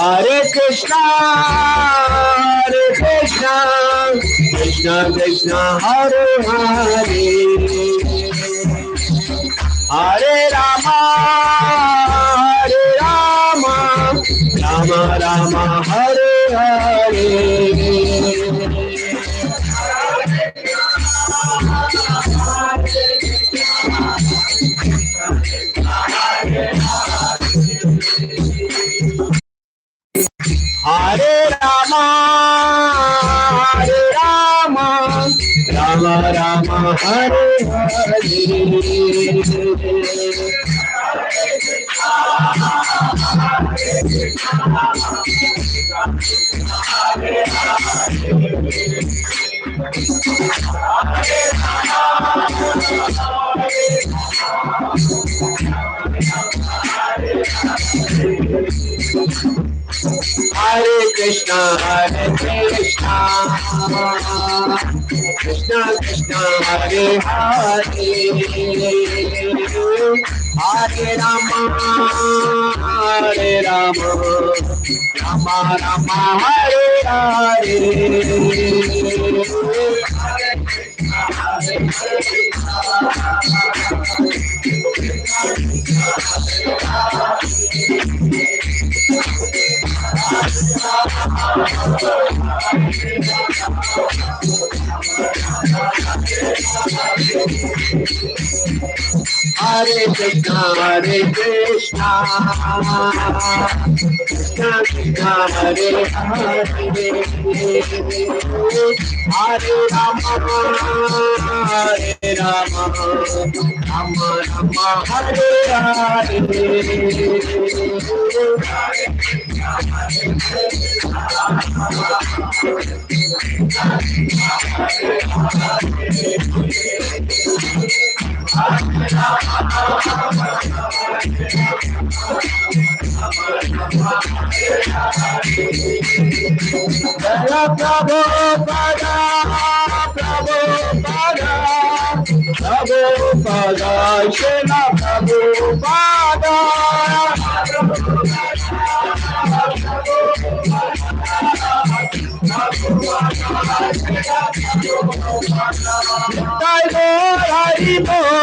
Hare Krishna, Krishna Krishna, Hare Hare, Hare Rama, Rama Rama, Hare Hare. Hare Rama, Rama Rama, Hare Hare. Hare Krishna, Krishna Krishna, Hare Hare, Hare Rama, Rama Rama, Hare Hare. Hare Krishna, Krishna Krishna, Hare Hare, Hare Rama, Rama Rama, Hare Hare. Prabhupada, Srila Prabhupada. Hari Bol, Hari Bol,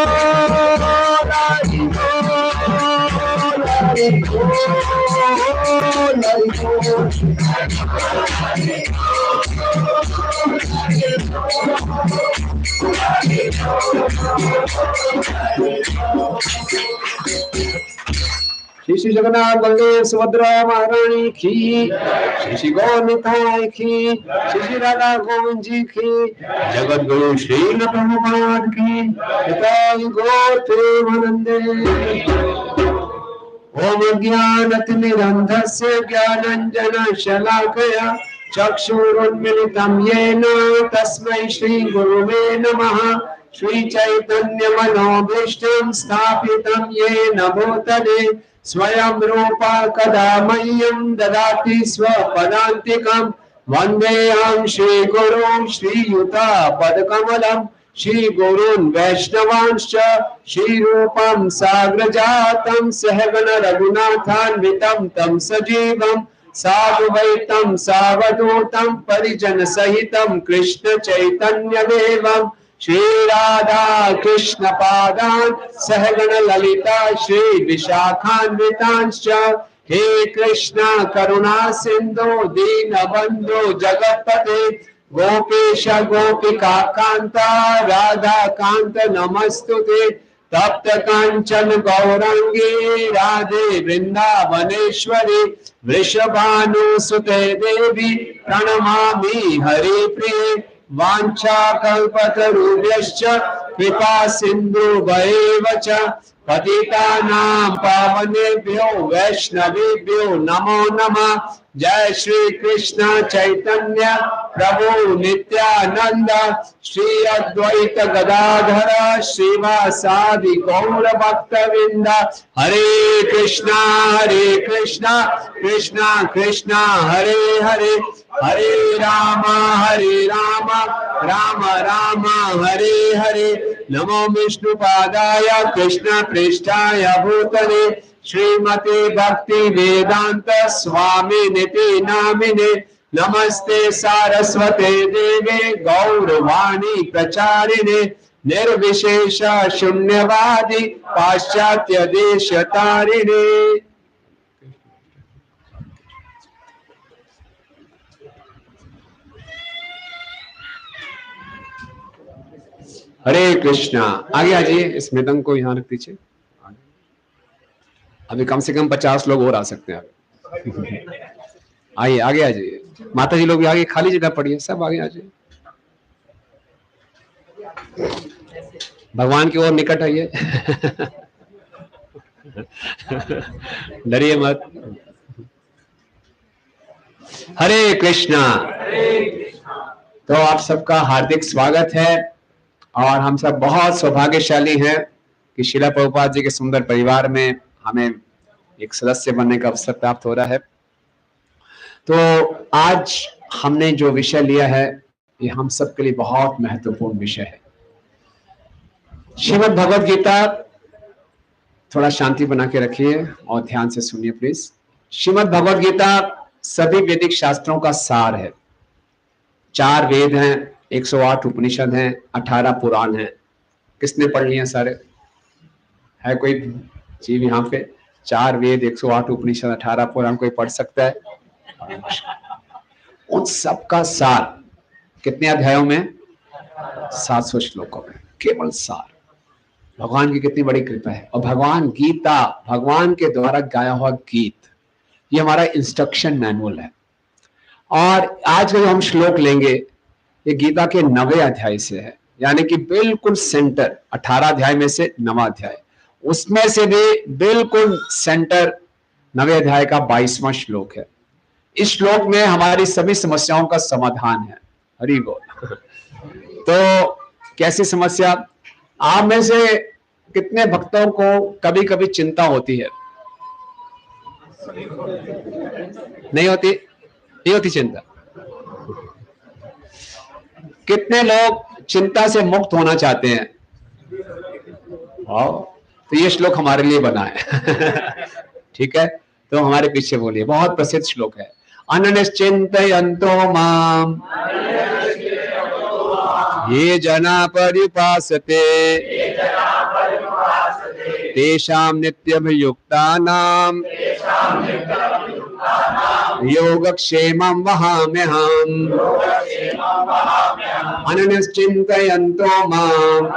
Hari Bol. Shri Jagannath Baldev Subhadra महारानी की, श्री गौर निताई की, श्री राधा गोविंद जी की, जगत गुरु श्री प्रभुपाद की, गौर प्रेमानंदे। ओम ज्ञानतिमिरन्धस्य ज्ञानाञ्जन शलाकया चक्षुरुन्मिलितं येन तस्मै श्री गुरुवे नमः। श्री चैतन्य मनोभीष्टं स्थापितं येन भूतले स्वयं रूपा कदा मह्यं ददाति स्वपदान्तिकं। वन्देऽहं श्रीगुरुं श्रीयुतापदकमलं, श्रीगुरून् वैष्णवांश्च श्रीरूपं साग्रजातं सहगण रघुनाथान्वितं तं सजीवं साधुवैतं सावधूतं परिजन सहितं कृष्ण चैतन्य देवं श्री राधा कृष्ण पादान् सहगण ललिता श्री विशाखान्वितांश्च। हे कृष्ण करुणा सिंधु दीनबंधु जगत्पते गोपेश गोपिका कांता राधा कांत नमस्तुते। तप्त कांचन गौरांगी राधे वृंदावनेश्वरी वृषभानुसुते देवी प्रणमामि हरिप्रिये। वाञ्छा कल्पतरुभ्यश्च कृपा सिन्धुभ्येव च पतितानां पावनेभ्यो वैष्णवेभ्यो नमो नमः। जय श्री कृष्ण चैतन्य प्रभु नित्यानंद, श्री अद्वैत गदाधर श्रीवासादि गौर भक्तवृंद। हरे कृष्णा कृष्णा कृष्णा हरे हरे, हरे राम राम राम हरे हरे। नमो विष्णुपादाय कृष्ण पृष्ठाय भूतले, श्रीमते भक्ति वेदांत स्वामी निति नामिने। नमस्ते सारस्वते देवे गौरवाणी प्रचारिणे, निर्विशेष शून्यवादी पाश्चात्य देश तारिणे। हरे कृष्णा। आगे आ जाइए, इस मृदंग को यहाँ रख दीजिए। अभी कम से कम 50 लोग और आ सकते हैं। आइए आगे आ जाइए। माता जी लोग भी आगे, खाली जगह पड़ी है, सब आगे आ जाइए। भगवान की ओर निकट आइए। डरिए मत। हरे कृष्णा। तो आप सबका हार्दिक स्वागत है और हम सब बहुत सौभाग्यशाली हैं कि श्रील प्रभुपाद जी के सुंदर परिवार में हमें एक सदस्य बनने का अवसर प्राप्त हो रहा है। तो आज हमने जो विषय लिया है ये हम सबके लिए बहुत महत्वपूर्ण विषय है। श्रीमद् भगवद गीता, थोड़ा शांति बना के रखिए और ध्यान से सुनिए प्लीज। श्रीमद् भगवद गीता सभी वैदिक शास्त्रों का सार है। 4 वेद हैं, 108 उपनिषद हैं, 18 पुराण हैं। किसने पढ़ लिए सारे? है कोई जीव यहाँ पे? 4 वेद, 108 उपनिषद, 18 पुराण कोई पढ़ सकता है? उन सबका सार कितने अध्यायों में? 700 श्लोकों में, केवल सार। भगवान की कितनी बड़ी कृपा है। और भगवान गीता, भगवान के द्वारा गाया हुआ गीत, ये हमारा इंस्ट्रक्शन मैनुअल है। और आज जो हम श्लोक लेंगे ये गीता के 9वें अध्याय से है, यानी कि बिल्कुल सेंटर। 18 अध्याय में से 9वां अध्याय, उसमें से भी बिल्कुल सेंटर 9वें अध्याय का 22वां श्लोक है। इस श्लोक में हमारी सभी समस्याओं का समाधान है। हरि बोल। तो कैसी समस्या? आप में से कितने भक्तों को कभी कभी चिंता होती है? नहीं होती? नहीं होती चिंता? कितने लोग चिंता से मुक्त होना चाहते हैं? तो ये श्लोक हमारे लिए बना है। ठीक है, तो हमारे पीछे बोलिए। बहुत प्रसिद्ध श्लोक है। अननिश्चिन्तयन्तो माम् ये जना पर्युपासते तेषां नित्यभियुक्तानां योगक्षेमं वहाम्यहम्। अननिश्चिन्तयन्तो माम्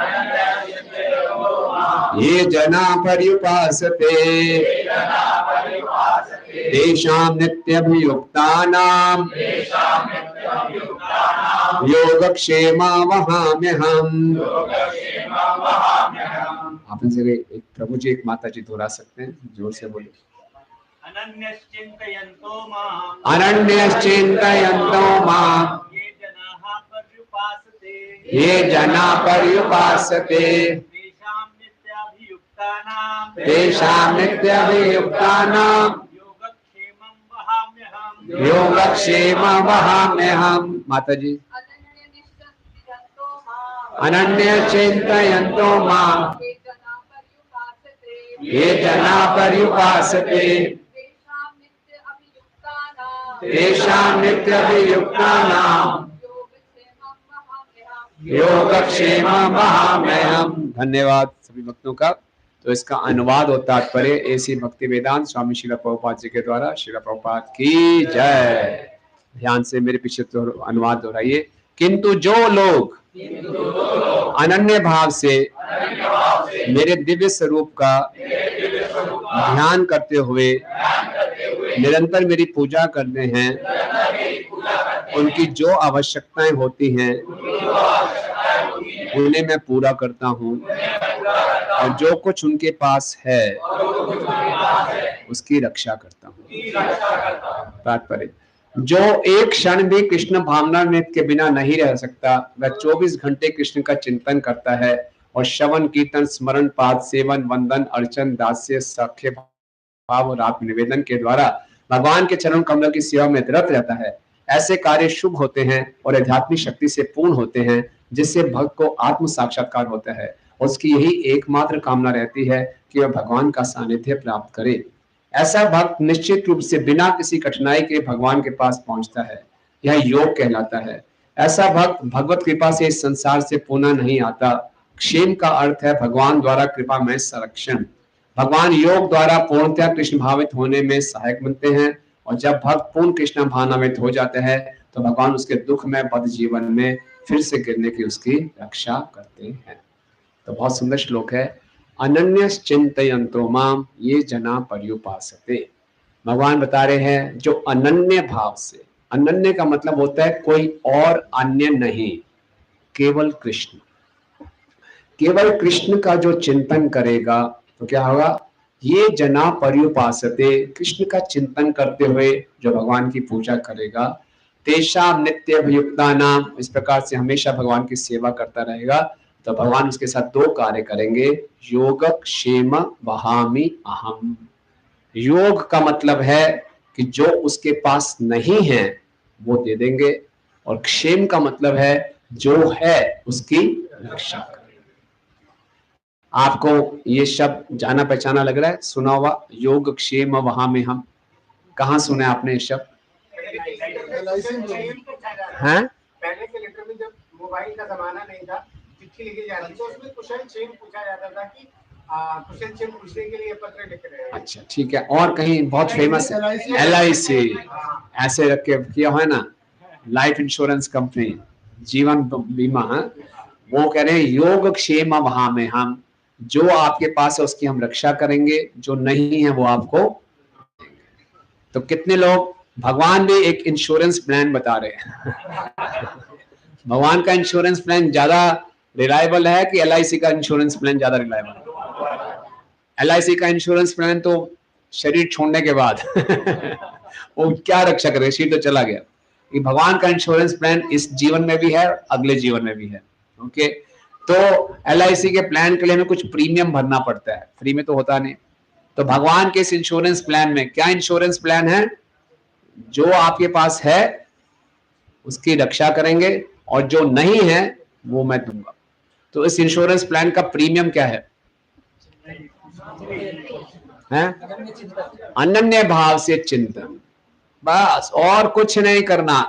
ये जना पर्युपासते तेषां नित्यभियुक्तानां योगक्षेमं वहाम्यहम्। आप इनसे एक प्रभु जी, एक माता जी दोहरा सकते हैं? जोर से बोले। अनन्यश्चिन्तयन्तो माम् ये जना पर्युपासते तेषां नित्यभियुक्तानां योगक्षेमं वहाम्यहम्। माता जी। अनन्यश्चिन्तयन्तो माम् ये जना पर्युपासते तेषां नित्यभियुक्तानां योगक्षेमं वहाम्यहम्। धन्यवाद सभी भक्तों का। तो इसका अनुवाद और तात्पर्य ऐसी भक्ति वेदांत स्वामी श्रील प्रभुपाद जी के द्वारा। श्रील प्रभुपाद की जय। ध्यान से मेरे पीछे तो अनुवाद दोहराइए। किंतु जो लोग अनन्य भाव से मेरे दिव्य स्वरूप का ध्यान करते हुए निरंतर मेरी पूजा करते हैं, उनकी जो आवश्यकताएं होती हैं उन्हें मैं पूरा करता हूँ, और जो कुछ उनके पास है उसकी रक्षा करता हूँ। तात्पर्य, जो एक क्षण भी कृष्ण भावनामृत के बिना नहीं रह सकता, वह 24 घंटे कृष्ण का चिंतन करता है और श्रवण कीर्तन स्मरण पाठ सेवन वंदन अर्चन दास्य सख्य भाव और आत्म निवेदन के द्वारा भगवान के चरण कमलों की सेवा में रत रहता है। ऐसे कार्य शुभ होते हैं और आध्यात्मिक शक्ति से पूर्ण होते हैं, जिससे भक्त को आत्म साक्षात्कार होता है। उसकी यही एकमात्र कामना रहती है कि वह भगवान का सानिध्य प्राप्त करे। ऐसा भक्त निश्चित रूप से बिना किसी कठिनाई के भगवान के पास पहुंचता है। यह योग कहलाता है। ऐसा भक्त भगवत कृपा से इस संसार से पुनः नहीं आता। क्षेम का अर्थ है भगवान द्वारा कृपा में संरक्षण। भगवान योग द्वारा पूर्णतः कृष्ण भावित होने में सहायक बनते हैं, और जब भक्त पूर्ण कृष्ण भावनान्वित हो जाते हैं तो भगवान उसके दुख में बद्ध जीवन में फिर से गिरने की उसकी रक्षा करते हैं। तो बहुत सुंदर श्लोक है। अनन्य चिंतयन्तो माम ये जना पर्युपासते। भगवान बता रहे हैं जो अनन्य भाव से, अनन्य का मतलब होता है कोई और अन्य नहीं, केवल कृष्ण, केवल कृष्ण का जो चिंतन करेगा तो क्या होगा, ये जना पर्युपासते, कृष्ण का चिंतन करते हुए जो भगवान की पूजा करेगा, तेषाम नित्य अभियुक्ता नाम, इस प्रकार से हमेशा भगवान की सेवा करता रहेगा, तो भगवान उसके साथ दो कार्य करेंगे। योग क्षेम वहामि अहम। योग का मतलब है कि जो उसके पास नहीं है वो दे देंगे, और क्षेम का मतलब है जो है उसकी रक्षा करेंगे। आपको ये शब्द जाना पहचाना लग रहा है, सुना हुआ, योग क्षेम वहामि हम, कहाँ सुने आपने ये शब्द? हैं? पहले के लेटर में जब मोबाइल का जमाना नहीं था, चिट्ठी लिखी जाती तो उसमें क्वेश्चन चेन पूछा जाता था कि क्वेश्चन चेन पूछने के लिए पत्र लिख रहे हैं। अच्छा ठीक है। और कहीं बहुत फेमस है LIC, ऐसे रख के किया है ना, लाइफ इंश्योरेंस कंपनी, जीवन बीमा। वो कह रहे हैं योग क्षेम वहामि हम, जो आपके पास है उसकी हम रक्षा करेंगे, जो नहीं है वो आपको। तो कितने लोग, भगवान भी एक इंश्योरेंस प्लान बता रहे हैं। भगवान का इंश्योरेंस प्लान ज्यादा रिलायबल है कि LIC का इंश्योरेंस प्लान ज्यादा रिलायबल है? LIC का इंश्योरेंस प्लान तो शरीर छोड़ने के बाद वो क्या रक्षा करेगा, शरीर तो चला गया। ये भगवान का इंश्योरेंस प्लान इस जीवन में भी है, अगले जीवन में भी है। ओके, तो LIC के प्लान के लिए हमें कुछ प्रीमियम भरना पड़ता है, फ्री में तो होता नहीं। तो भगवान के इस इंश्योरेंस प्लान में क्या इंश्योरेंस प्लान है, जो आपके पास है उसकी रक्षा करेंगे, और जो नहीं है वो मैं दूंगा। तो इस इंश्योरेंस प्लान का प्रीमियम क्या है? अनन्य भाव से चिंतन, बस, और कुछ नहीं करना,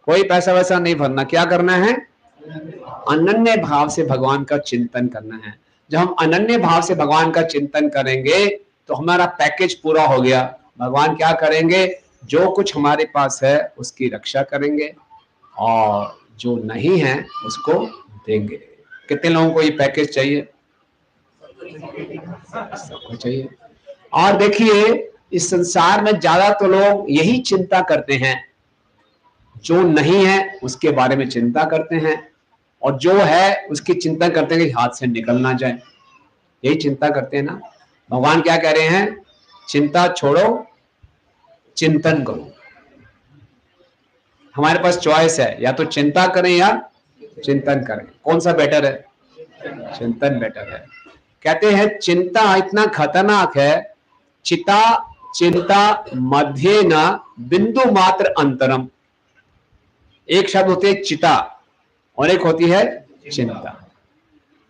कोई पैसा वैसा नहीं भरना। क्या करना है? अनन्य भाव से भगवान का चिंतन करना है। जब हम अनन्य भाव से भगवान का चिंतन करेंगे तो हमारा पैकेज पूरा हो गया। भगवान क्या करेंगे, जो कुछ हमारे पास है उसकी रक्षा करेंगे, और जो नहीं है उसको देंगे। कितने लोगों को ये पैकेज चाहिए? सबको चाहिए। और देखिए, इस संसार में ज्यादा तो लोग यही चिंता करते हैं, जो नहीं है उसके बारे में चिंता करते हैं, और जो है उसकी चिंता करते हैं कि हाथ से निकल ना जाए, यही चिंता करते हैं ना। भगवान क्या कह रहे हैं, चिंता छोड़ो, चिंतन करो। हमारे पास चॉइस है, या तो चिंता करें या चिंतन करें। कौन सा बेटर है? चिंतन बेटर है। कहते हैं चिंता इतना खतरनाक है, चिता चिंता मध्य न बिंदु मात्र अंतरम। एक शब्द होती है चिता और एक होती है चिंता,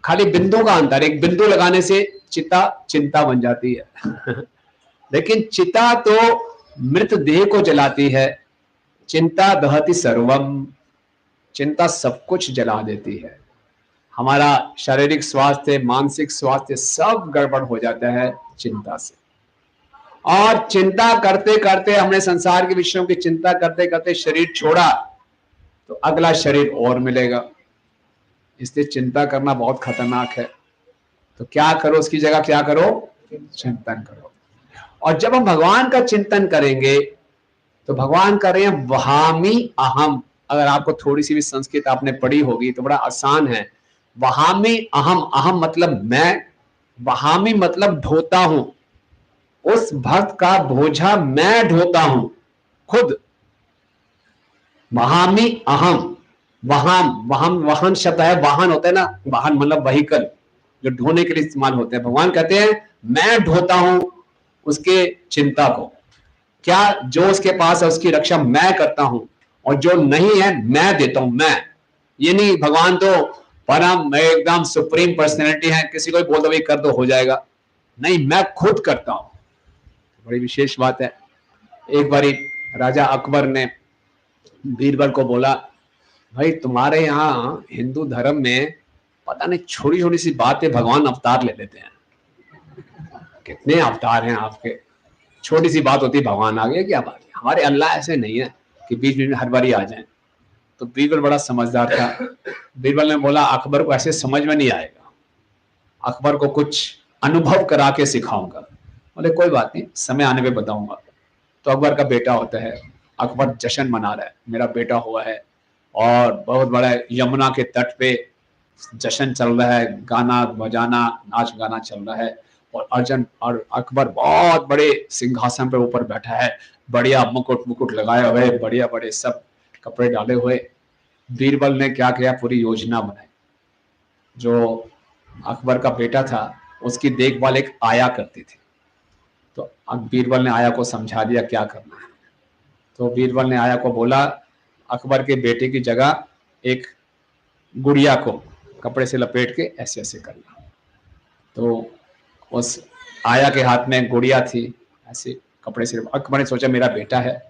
खाली बिंदु का अंतर। एक बिंदु लगाने से चिता चिंता बन जाती है। लेकिन चिता तो मृत देह को जलाती है, चिंता दहति सर्वम। चिंता सब कुछ जला देती है। हमारा शारीरिक स्वास्थ्य, मानसिक स्वास्थ्य सब गड़बड़ हो जाता है चिंता से। और चिंता करते करते, हमने संसार के विषयों की चिंता करते करते शरीर छोड़ा तो अगला शरीर और मिलेगा। इसलिए चिंता करना बहुत खतरनाक है। तो क्या करो, उसकी जगह क्या करो? चिंतन करो। और जब हम भगवान का चिंतन करेंगे तो भगवान कर रहे हैं वहामि अहम। अगर आपको थोड़ी सी भी संस्कृत आपने पढ़ी होगी तो बड़ा आसान है। वहामि अहम, अहम मतलब मैं, वहामि मतलब ढोता हूं। उस भक्त का बोझा मैं ढोता हूं। खुद। वहामी अहम, वाहन शब्द है, वाहन होता है ना, वाहन मतलब व्हीकल जो ढोने के लिए इस्तेमाल होते हैं। भगवान कहते हैं मैं ढोता हूं उसके चिंता को, क्या जो उसके पास है उसकी रक्षा मैं करता हूं, और जो नहीं है मैं देता हूं। मैं ये नहीं भगवान तो परम एकदम सुप्रीम पर्सनैलिटी है, किसी को भी बोल दो भाई कर दो हो जाएगा, नहीं, मैं खुद करता हूं। बड़ी विशेष बात है। एक बारी राजा अकबर ने बीरबल को बोला, भाई तुम्हारे यहाँ हिंदू धर्म में पता नहीं छोटी छोटी सी बातें भगवान अवतार ले लेते हैं, कितने अवतार हैं आपके, छोटी सी बात होती भगवान आ गए, क्या बात है। हमारे अल्लाह ऐसे नहीं है कि बीच बीच में हर बारी आ जाए। तो बीरबल बड़ा समझदार था। बीरबल ने बोला अकबर को ऐसे समझ में नहीं आएगा, अकबर को कुछ अनुभव करा के सिखाऊंगा। बोले कोई बात नहीं, समय आने पे बताऊंगा। तो अकबर का बेटा होता है, अकबर जश्न मना रहा है, मेरा बेटा हुआ है, और बहुत बड़ा यमुना के तट पे जश्न चल रहा है, गाना बजाना नाच गाना चल रहा है, और अर्जुन और अकबर बहुत बड़े सिंहासन पे ऊपर बैठा है, बढ़िया मुकुट लगाए हुए, बढ़िया बड़े सब कपड़े डाले हुए। बीरबल ने क्या किया, पूरी योजना बनाई। जो अकबर का बेटा था उसकी देखभाल एक आया करती थी। तो अब बीरबल ने आया को समझा दिया क्या करना है। तो बीरबल ने आया को बोला अकबर के बेटे की जगह एक गुड़िया को कपड़े से लपेट के ऐसे ऐसे करना। तो उस आया के हाथ में गुड़िया थी, ऐसे कपड़े से। अकबर ने सोचा मेरा बेटा है,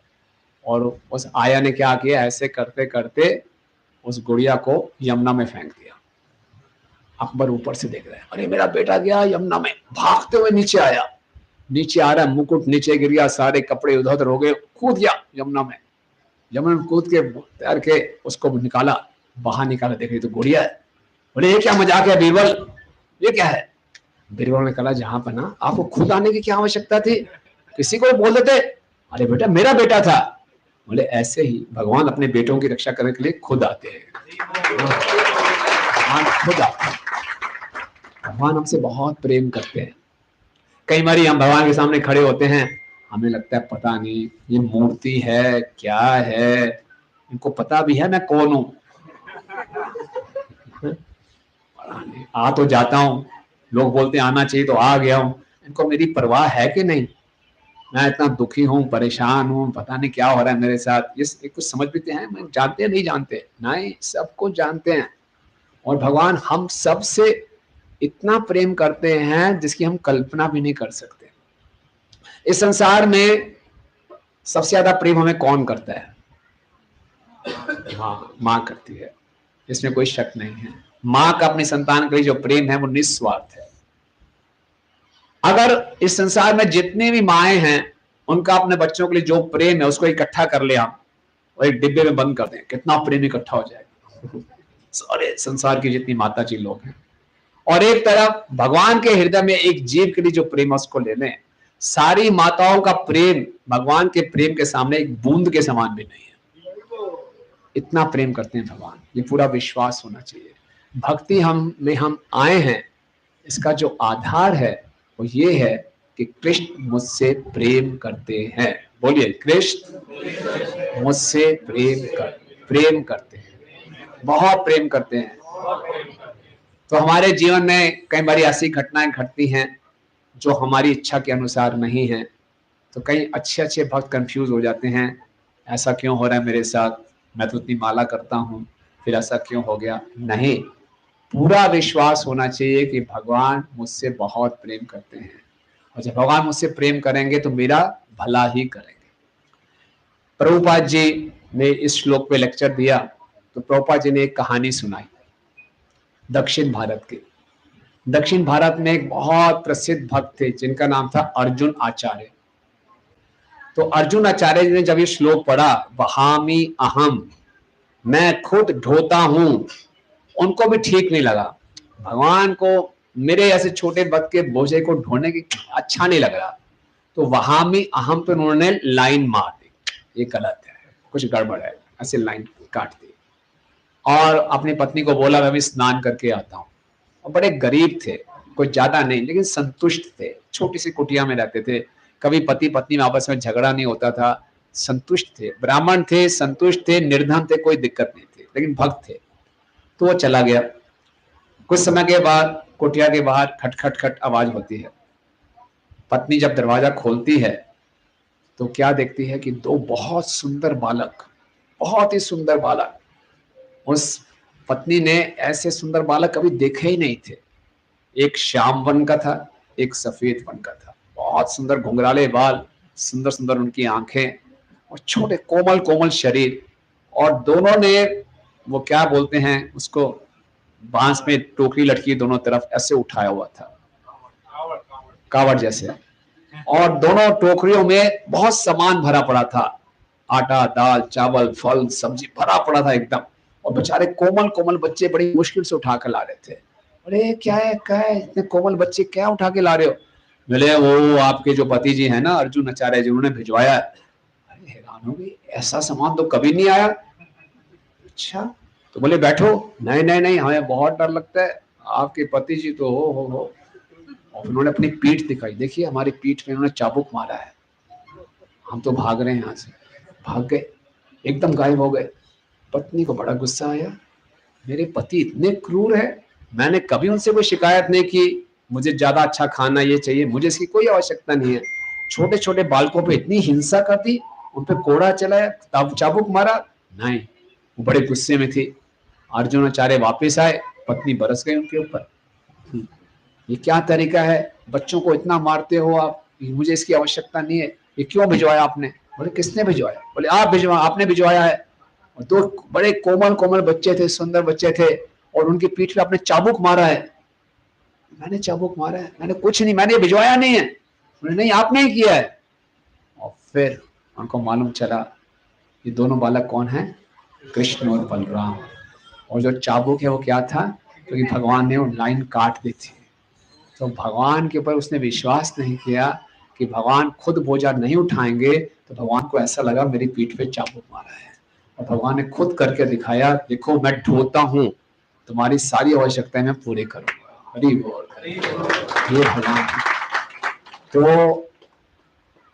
और उस आया ने क्या किया, ऐसे करते करते उस गुड़िया को यमुना में फेंक दिया। अकबर ऊपर से देख रहा है, अरे मेरा बेटा गया यमुना में, भागते हुए नीचे आया, नीचे आ रहा है, मुकुट नीचे गिर गया, सारे कपड़े उधर उधर हो गए, कूद गया यमुना में। यमुना में कूद के तैर के उसको निकाला, बाहर निकाला, देख रही तो गुड़िया है। बोले ये क्या मजाक है बीरबल, ये क्या है। बीरबल ने कहा जहां पर ना आपको खुद आने की क्या आवश्यकता थी, किसी को बोल देते, अरे बेटा मेरा बेटा था। बोले ऐसे ही भगवान अपने बेटों की रक्षा करने के लिए खुद आते हैं, भगवान खुद आते हैं। भगवान हमसे बहुत प्रेम करते हैं। कई बार हम भगवान के सामने खड़े होते हैं, हमें लगता है पता नहीं ये मूर्ति है क्या है, इनको पता भी है मैं कौन हूं। आ तो जाता हूं, लोग बोलते हैं आना चाहिए तो आ गया हूं, इनको मेरी परवाह है कि नहीं, मैं इतना दुखी हूं, परेशान हूं, पता नहीं क्या हो रहा है मेरे साथ। ये कुछ समझ भी हैं, मैं जानते नहीं जानते, नहीं सबको जानते हैं। और भगवान हम सब से इतना प्रेम करते हैं जिसकी हम कल्पना भी नहीं कर सकते। इस संसार में सबसे ज्यादा प्रेम हमें कौन करता है, माँ करती है, इसमें कोई शक नहीं है। माँ का अपनी संतान के लिए जो प्रेम है वो निस्वार्थ है। अगर इस संसार में जितनी भी माएँ हैं उनका अपने बच्चों के लिए जो प्रेम है उसको इकट्ठा कर ले हम, और एक डिब्बे में बंद कर दें, कितना प्रेम इकट्ठा हो जाएगा। सारे संसार की जितनी माता जी लोग हैं, और एक तरफ भगवान के हृदय में एक जीव के लिए जो प्रेम है उसको ले लें, सारी माताओं का प्रेम भगवान के प्रेम के सामने एक बूंद के समान भी नहीं है। इतना प्रेम करते हैं भगवान, ये पूरा विश्वास होना चाहिए। भक्ति हम आए हैं, इसका जो आधार है वो ये है कि कृष्ण मुझसे प्रेम करते हैं। बोलिए कृष्ण मुझसे प्रेम करते हैं, बहुत प्रेम करते हैं। तो हमारे जीवन में कई बार ऐसी घटनाएं घटती हैं जो हमारी इच्छा के अनुसार नहीं है, तो कई अच्छे अच्छे भक्त कंफ्यूज हो जाते हैं, ऐसा क्यों हो रहा है मेरे साथ, मैं तो इतनी माला करता हूँ फिर ऐसा क्यों हो गया। नहीं, पूरा विश्वास होना चाहिए कि भगवान मुझसे बहुत प्रेम करते हैं, और जब भगवान मुझसे प्रेम करेंगे तो मेरा भला ही करेंगे। प्रभुपाद जी ने इस श्लोक पे लेक्चर दिया, तो प्रभुपाद जी ने एक कहानी सुनाई दक्षिण भारत की। दक्षिण भारत में एक बहुत प्रसिद्ध भक्त थे जिनका नाम था अर्जुन आचार्य। तो अर्जुन आचार्य जी ने जब ये श्लोक पढ़ा, वहामी अहम, मैं खुद ढोता हूं, उनको भी ठीक नहीं लगा। भगवान को मेरे ऐसे छोटे भक्त के बोझे को ढोने की अच्छा नहीं लग रहा, तो वहामी अहम पे उन्होंने लाइन मार दी, ये गलत है, कुछ गड़बड़ है, ऐसे लाइन काट दी। और अपनी पत्नी को बोला मैं भी स्नान करके आता हूँ। और बड़े गरीब थे, कोई ज्यादा नहीं, लेकिन संतुष्ट थे, छोटी सी कुटिया में रहते थे, कभी पति पत्नी में आपस में झगड़ा नहीं होता था, संतुष्ट थे, ब्राह्मण थे, संतुष्ट थे, निर्धन थे, कोई दिक्कत नहीं थी, लेकिन भक्त थे। तो वो चला गया। कुछ समय के बाद कुटिया के बाहर खट खट खट आवाज होती है। पत्नी जब दरवाजा खोलती है तो क्या देखती है कि दो बहुत सुंदर बालक, बहुत ही सुंदर बालक, उस पत्नी ने ऐसे सुंदर बालक कभी देखे ही नहीं थे। एक श्याम वर्ण का था, एक सफेद वर्ण का था, बहुत सुंदर घुंघराले बाल, सुंदर सुंदर उनकी आंखें और छोटे कोमल कोमल शरीर। और दोनों ने वो क्या बोलते हैं उसको, बांस में टोकरी लटकी दोनों तरफ ऐसे उठाया हुआ था, कावड़ जैसे। और दोनों टोकरियों में बहुत सामान भरा पड़ा था, आटा, दाल, चावल, फल, सब्जी भरा पड़ा था एकदम। और बेचारे कोमल कोमल बच्चे बड़ी मुश्किल से उठा कर ला रहे थे। अरे क्या है इतने कोमल बच्चे क्या उठा के ला रहे हो? बोले वो आपके जो पति जी है ना, अर्जुन आचार्य जी, उन्होंने भिजवाया। अरे हैरान हो गई, ऐसा सामान तो कभी नहीं आया। अच्छा, तो बोले बैठो। नहीं नहीं नहीं, हमें बहुत डर लगता है, आपके पति जी तो हो। और उन्होंने अपनी पीठ दिखाई, देखिए हमारी पीठ में उन्होंने चाबुक मारा है, हम तो भाग रहे हैं यहाँ से। भाग गए, एकदम गायब हो गए। पत्नी को बड़ा गुस्सा आया, मेरे पति इतने क्रूर है, मैंने कभी उनसे कोई शिकायत नहीं की, मुझे ज्यादा अच्छा खाना ये चाहिए, मुझे इसकी कोई आवश्यकता नहीं है। छोटे छोटे बालकों पे इतनी हिंसा कर दी, उन पे कोड़ा चलाया, चाबुक मारा। नहीं, वो बड़े गुस्से में थी। अर्जुनाचार्य वापस आए, पत्नी बरस गई उनके ऊपर। ये क्या तरीका है, बच्चों को इतना मारते हो आप, मुझे इसकी आवश्यकता नहीं है, ये क्यों भिजवाया आपने? बोले किसने भिजवाया? बोले आपने भिजवाया है। और दो बड़े कोमल कोमल बच्चे थे, सुंदर बच्चे थे, और उनकी पीठ पे आपने चाबुक मारा है। मैंने चाबुक मारा है? मैंने कुछ नहीं, मैंने भिजवाया नहीं है। बोले नहीं, आपने ही किया है। और फिर उनको मालूम चला ये दोनों बालक कौन है, कृष्ण और बलराम। और जो चाबुक है वो क्या था, क्योंकि भगवान ने वो लाइन काट दी थी। तो भगवान के ऊपर उसने विश्वास नहीं किया कि भगवान खुद बोझा नहीं उठाएंगे। तो भगवान को ऐसा लगा मेरी पीठ पे चाबुक मारा है, और भगवान ने खुद करके दिखाया, देखो मैं ढोता हूँ, तुम्हारी सारी आवश्यकताएं मैं पूरी करूंगा। हरि बोल, ये भगवान। तो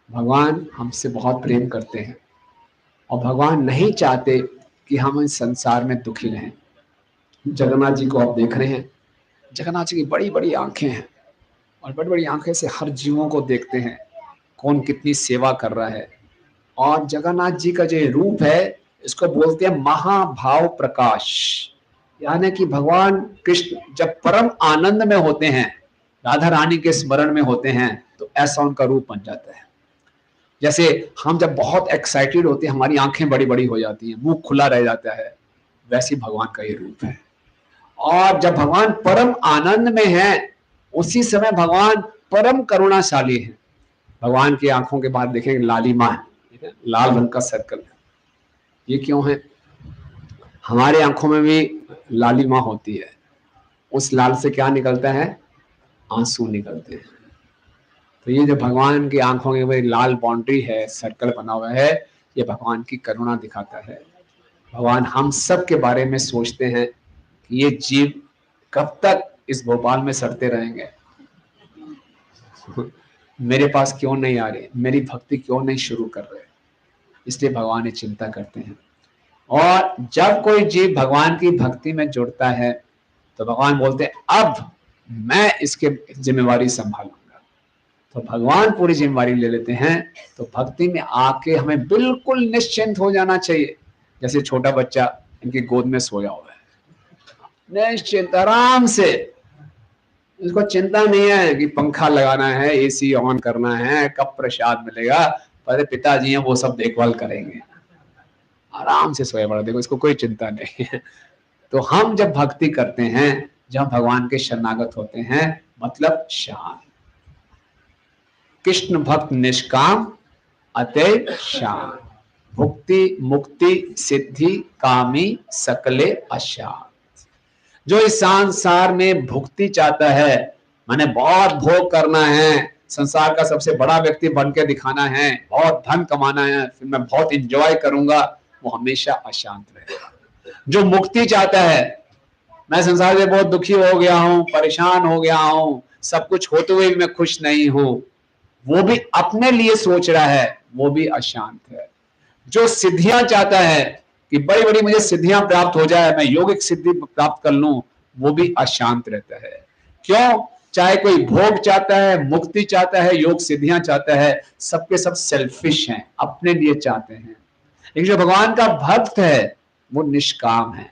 भगवान हमसे बहुत प्रेम करते हैं, और भगवान नहीं चाहते कि हम इस संसार में दुखी रहें। जगन्नाथ जी को आप देख रहे हैं, जगन्नाथ जी की बड़ी बड़ी आंखें हैं, और बड़ी बड़ी आंखें से हर जीवों को देखते हैं, कौन कितनी सेवा कर रहा है। और जगन्नाथ जी का जो रूप है, इसको बोलते हैं महाभाव प्रकाश। यानी कि भगवान कृष्ण जब परम आनंद में होते हैं, राधा रानी के स्मरण में होते हैं, तो ऐसा उनका रूप बन जाता है। जैसे हम जब बहुत एक्साइटेड होते हैं, हमारी आंखें बड़ी बड़ी हो जाती हैं, मुंह खुला रह जाता है, वैसे भगवान का ये रूप है। और जब भगवान परम आनंद में है, उसी समय भगवान परम करुणाशाली है। भगवान की आंखों के बाद देखेंगे लालिमा है, लाल रंग का सर्कल है। ये क्यों है? हमारे आंखों में भी लालिमा होती है, उस लाल से क्या निकलता है, आंसू निकलते हैं। तो ये जो भगवान की आंखों के ऊपर लाल बाउंड्री है, सर्कल बना हुआ है, ये भगवान की करुणा दिखाता है। भगवान हम सब के बारे में सोचते हैं कि ये जीव कब तक इस भोपाल में सड़ते रहेंगे, मेरे पास क्यों नहीं आ रहे, मेरी भक्ति क्यों नहीं शुरू कर रहे। इसलिए भगवान ये चिंता करते हैं। और जब कोई जीव भगवान की भक्ति में जुड़ता है, तो भगवान बोलते हैं अब मैं इसके जिम्मेवारी संभालूंगा। तो भगवान पूरी जिम्मेवारी ले लेते हैं। तो भक्ति में आके हमें बिल्कुल निश्चिंत हो जाना चाहिए। जैसे छोटा बच्चा इनकी गोद में सोया हुआ है, निश्चिंत आराम से, इसको चिंता नहीं है कि पंखा लगाना है, एसी ऑन करना है, कब प्रसाद मिलेगा, पर पिताजी हैं वो सब देखभाल करेंगे। आराम से सोया पड़ा, देखो इसको कोई चिंता नहीं है। तो हम जब भक्ति करते हैं, जब भगवान के शरणागत होते हैं, मतलब शांत। कृष्ण भक्त निष्काम अतएव शांत, भुक्ति मुक्ति सिद्धि कामी सकले अशांत। जो इस संसार में भुक्ति चाहता है, माने बहुत भोग करना है, संसार का सबसे बड़ा व्यक्ति बन के दिखाना है, बहुत धन कमाना है, फिर मैं बहुत इंजॉय करूंगा, वो हमेशा अशांत रहेगा। जो मुक्ति चाहता है, मैं संसार से बहुत दुखी हो गया हूं, परेशान हो गया हूं, सब कुछ होते हुए भी मैं खुश नहीं हूं, वो भी अपने लिए सोच रहा है, वो भी अशांत है। जो सिद्धियां चाहता है कि बड़ी बड़ी मुझे सिद्धियां प्राप्त हो जाए, मैं योगिक सिद्धि प्राप्त कर लूं, वो भी अशांत रहता है। क्यों? चाहे कोई भोग चाहता है, मुक्ति चाहता है, योग सिद्धियां चाहता है, सबके सब सेल्फिश हैं, अपने लिए चाहते हैं। लेकिन जो भगवान का भक्त है वो निष्काम है,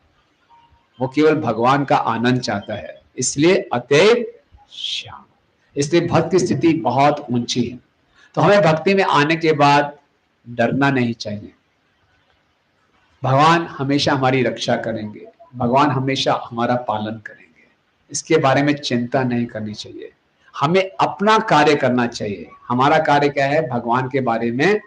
वो केवल भगवान का आनंद चाहता है, इसलिए अतएव श्याम। इसलिए भक्त की स्थिति बहुत ऊंची है। तो हमें भक्ति में आने के बाद डरना नहीं चाहिए। भगवान हमेशा हमारी रक्षा करेंगे, भगवान हमेशा हमारा पालन करेंगे, इसके बारे में चिंता नहीं करनी चाहिए। हमें अपना कार्य करना चाहिए। हमारा कार्य क्या है? भगवान के बारे में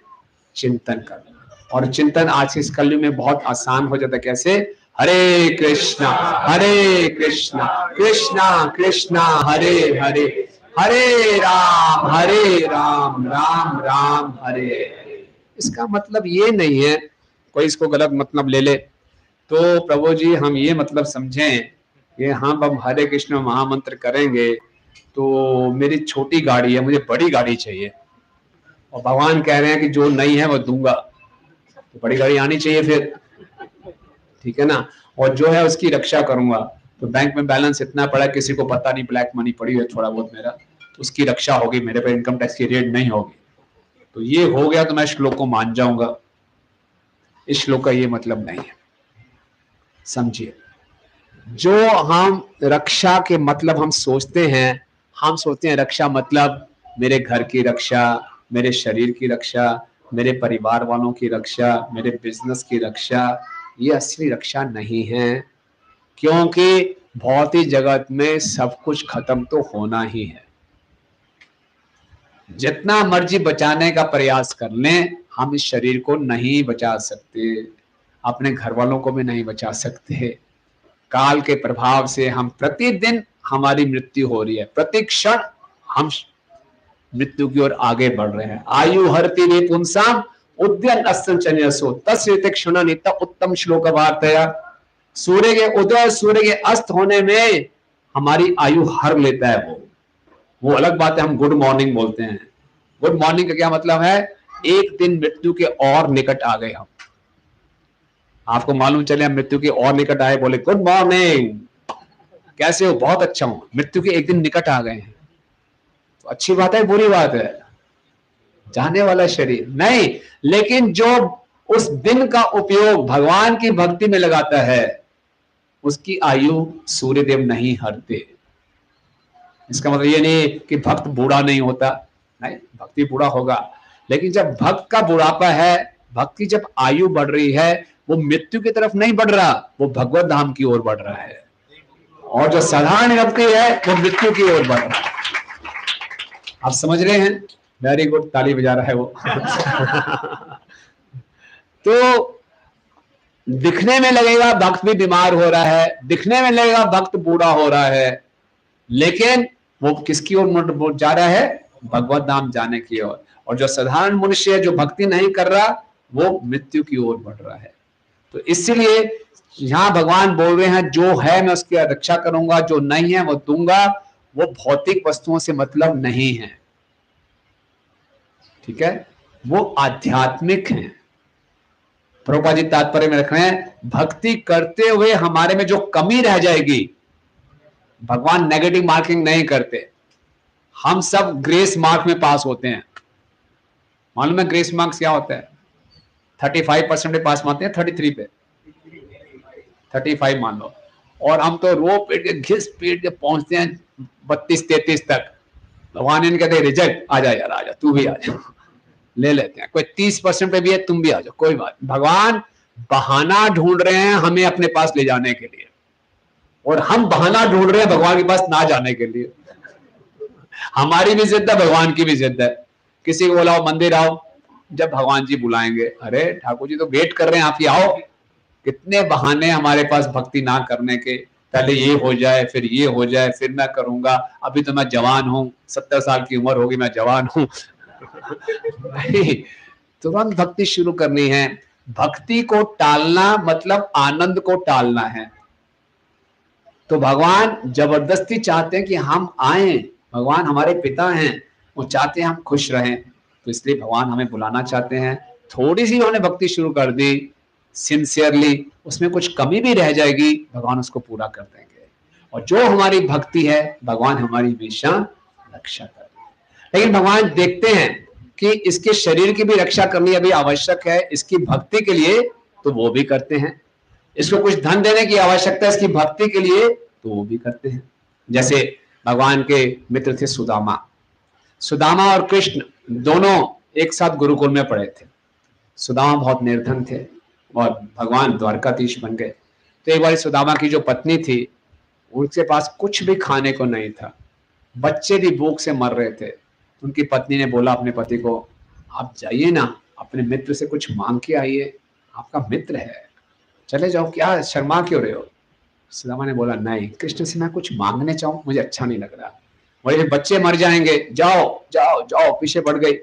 चिंतन करना। और चिंतन आज के इस कलयुग में बहुत आसान हो जाता है। कैसे? हरे कृष्णा कृष्णा कृष्णा हरे हरे, हरे राम राम राम हरे हरे। इसका मतलब ये नहीं है, कोई इसको गलत मतलब ले ले तो प्रभु जी हम ये मतलब समझें कि हम अब हरे कृष्ण महामंत्र करेंगे तो मेरी छोटी गाड़ी है, मुझे बड़ी गाड़ी चाहिए, और भगवान कह रहे हैं कि जो नहीं है वो दूंगा, तो बड़ी गाड़ी आनी चाहिए फिर, ठीक है ना। और जो है उसकी रक्षा करूंगा, तो बैंक में बैलेंस इतना पड़ा, किसी को पता नहीं, ब्लैक मनी पड़ी है थोड़ा बहुत मेरा, तो उसकी रक्षा होगी, मेरे पे इनकम टैक्स की रेट नहीं होगी, तो ये हो गया तो मैं श्लोक को मान जाऊंगा। इस श्लोक का ये मतलब नहीं है, समझिए। जो हम रक्षा के मतलब हम सोचते हैं, हम सोचते हैं रक्षा मतलब मेरे घर की रक्षा, मेरे शरीर की रक्षा, मेरे परिवार वालों की रक्षा, मेरे बिजनेस की रक्षा। ये असली रक्षा नहीं है, क्योंकि भौतिक जगत में सब कुछ खत्म तो होना ही है। जितना मर्जी बचाने का प्रयास कर लें, हम इस शरीर को नहीं बचा सकते, अपने घर वालों को भी नहीं बचा सकते। काल के प्रभाव से हम प्रतिदिन हमारी मृत्यु हो रही है, प्रति क्षण हम मृत्यु की ओर आगे बढ़ रहे हैं। आयु हरति रे पुंसाम उद्यन असंचन्यसो तस्य क्षण नित्य उत्तम श्लोक वार्तया। सूर्य के उदय सूर्य के अस्त होने में हमारी आयु हर लेता है। वो अलग बात है, हम गुड मॉर्निंग बोलते हैं। गुड मॉर्निंग का क्या मतलब है? एक दिन मृत्यु के और निकट आ गए हम। आपको मालूम चले हम मृत्यु के और निकट आए, बोले गुड मॉर्निंग, कैसे हो? बहुत अच्छा हूं। मृत्यु के एक दिन निकट आ गए हैं, तो अच्छी बात है बुरी बात है? जाने वाला शरीर नहीं, लेकिन जो उस दिन का उपयोग भगवान की भक्ति में लगाता है, उसकी आयु सूर्यदेव नहीं हरते। इसका मतलब ये नहीं कि भक्त बूढ़ा नहीं होता, नहीं, भक्ति बूढ़ा होगा, लेकिन जब भक्त का बुढ़ापा है, भक्त की जब आयु बढ़ रही है, वो मृत्यु की तरफ नहीं बढ़ रहा, वो भगवत धाम की ओर बढ़ रहा है। और जो साधारण भक्ति है वो मृत्यु की ओर बढ़ रहा है। आप समझ रहे हैं? वेरी गुड, ताली बजा रहा है वो। तो दिखने में लगेगा भक्त भी बीमार हो रहा है, दिखने में लगेगा भक्त बूढ़ा हो रहा है, लेकिन वो किसकी ओर जा रहा है? भगवत धाम जाने की ओर। और जो साधारण मनुष्य है, जो भक्ति नहीं कर रहा, वो मृत्यु की ओर बढ़ रहा है। तो इसलिए यहां भगवान बोल रहे हैं, जो है मैं उसकी रक्षा करूंगा, जो नहीं है वो दूंगा। वो भौतिक वस्तुओं से मतलब नहीं है, ठीक है, वो आध्यात्मिक है। प्रभुपाद जी तात्पर्य में रख रहे हैं, भक्ति करते हुए हमारे में जो कमी रह जाएगी, भगवान नेगेटिव मार्किंग नहीं करते। हम सब ग्रेस मार्क में पास होते हैं। मालूम है ग्रेस मार्क्स क्या होता है? 35% पे पास मारते हैं, 33 पे 35 मान लो, और हम तो रो पीट के घिस पीट के पहुंचते हैं 32-33 तक। भगवान इन्हें कहते हैं रिजेक्ट, आ जा यार, आ जा, तू भी आ जा, ले लेते हैं। कोई 30% पे भी है, तुम भी आ जाओ, कोई बात। भगवान बहाना ढूंढ रहे हैं हमें अपने पास ले जाने के लिए, और हम बहाना ढूंढ रहे हैं भगवान के पास ना जाने के लिए। हमारी भी जिद है, भगवान की भी जिद है। किसी को बुलाओ मंदिर आओ, जब भगवान जी बुलाएंगे, अरे ठाकुर जी तो वेट कर रहे हैं, आप ही आओ। कितने बहाने हमारे पास भक्ति ना करने के, पहले ये हो जाए, फिर ये हो जाए, फिर मैं करूंगा, अभी तो मैं जवान हूं, 70 साल की उम्र होगी, मैं जवान हूं। नहीं, तुरंत भक्ति शुरू करनी है। भक्ति को टालना मतलब आनंद को टालना है। तो भगवान जबरदस्ती चाहते हैं कि हम आए। भगवान हमारे पिता हैं, वो चाहते हैं हम खुश रहें, तो इसलिए भगवान हमें बुलाना चाहते हैं। थोड़ी सी उन्होंने भक्ति शुरू कर दी सिंसियरली, उसमें कुछ कमी भी रह जाएगी, भगवान उसको पूरा कर देंगे। और जो हमारी भक्ति है, भगवान हमारी हमेशा रक्षा करेंगे। लेकिन भगवान देखते हैं कि इसके शरीर की भी रक्षा करनी अभी आवश्यक है इसकी भक्ति के लिए, तो वो भी करते हैं। इसको कुछ धन देने की आवश्यकता है इसकी भक्ति के लिए, तो वो भी करते हैं। जैसे भगवान के मित्र थे सुदामा। सुदामा और कृष्ण दोनों एक साथ गुरुकुल में पढ़े थे। सुदामा बहुत निर्धन थे और भगवान द्वारकाधीश बन गए। तो एक बार सुदामा की जो पत्नी थी, उनके पास कुछ भी खाने को नहीं था, बच्चे भी भूख से मर रहे थे। उनकी पत्नी ने बोला अपने पति को, आप जाइए ना, अपने मित्र से कुछ मांग के आइए, आपका मित्र है, चले जाओ, क्या शर्मा क्यों रहे हो। सुदामा ने बोला, नहीं, कृष्ण से मैं कुछ मांगने चाहूं, मुझे अच्छा नहीं लग रहा, वही बच्चे मर जाएंगे, जाओ जाओ जाओ, पीछे बढ़ गई।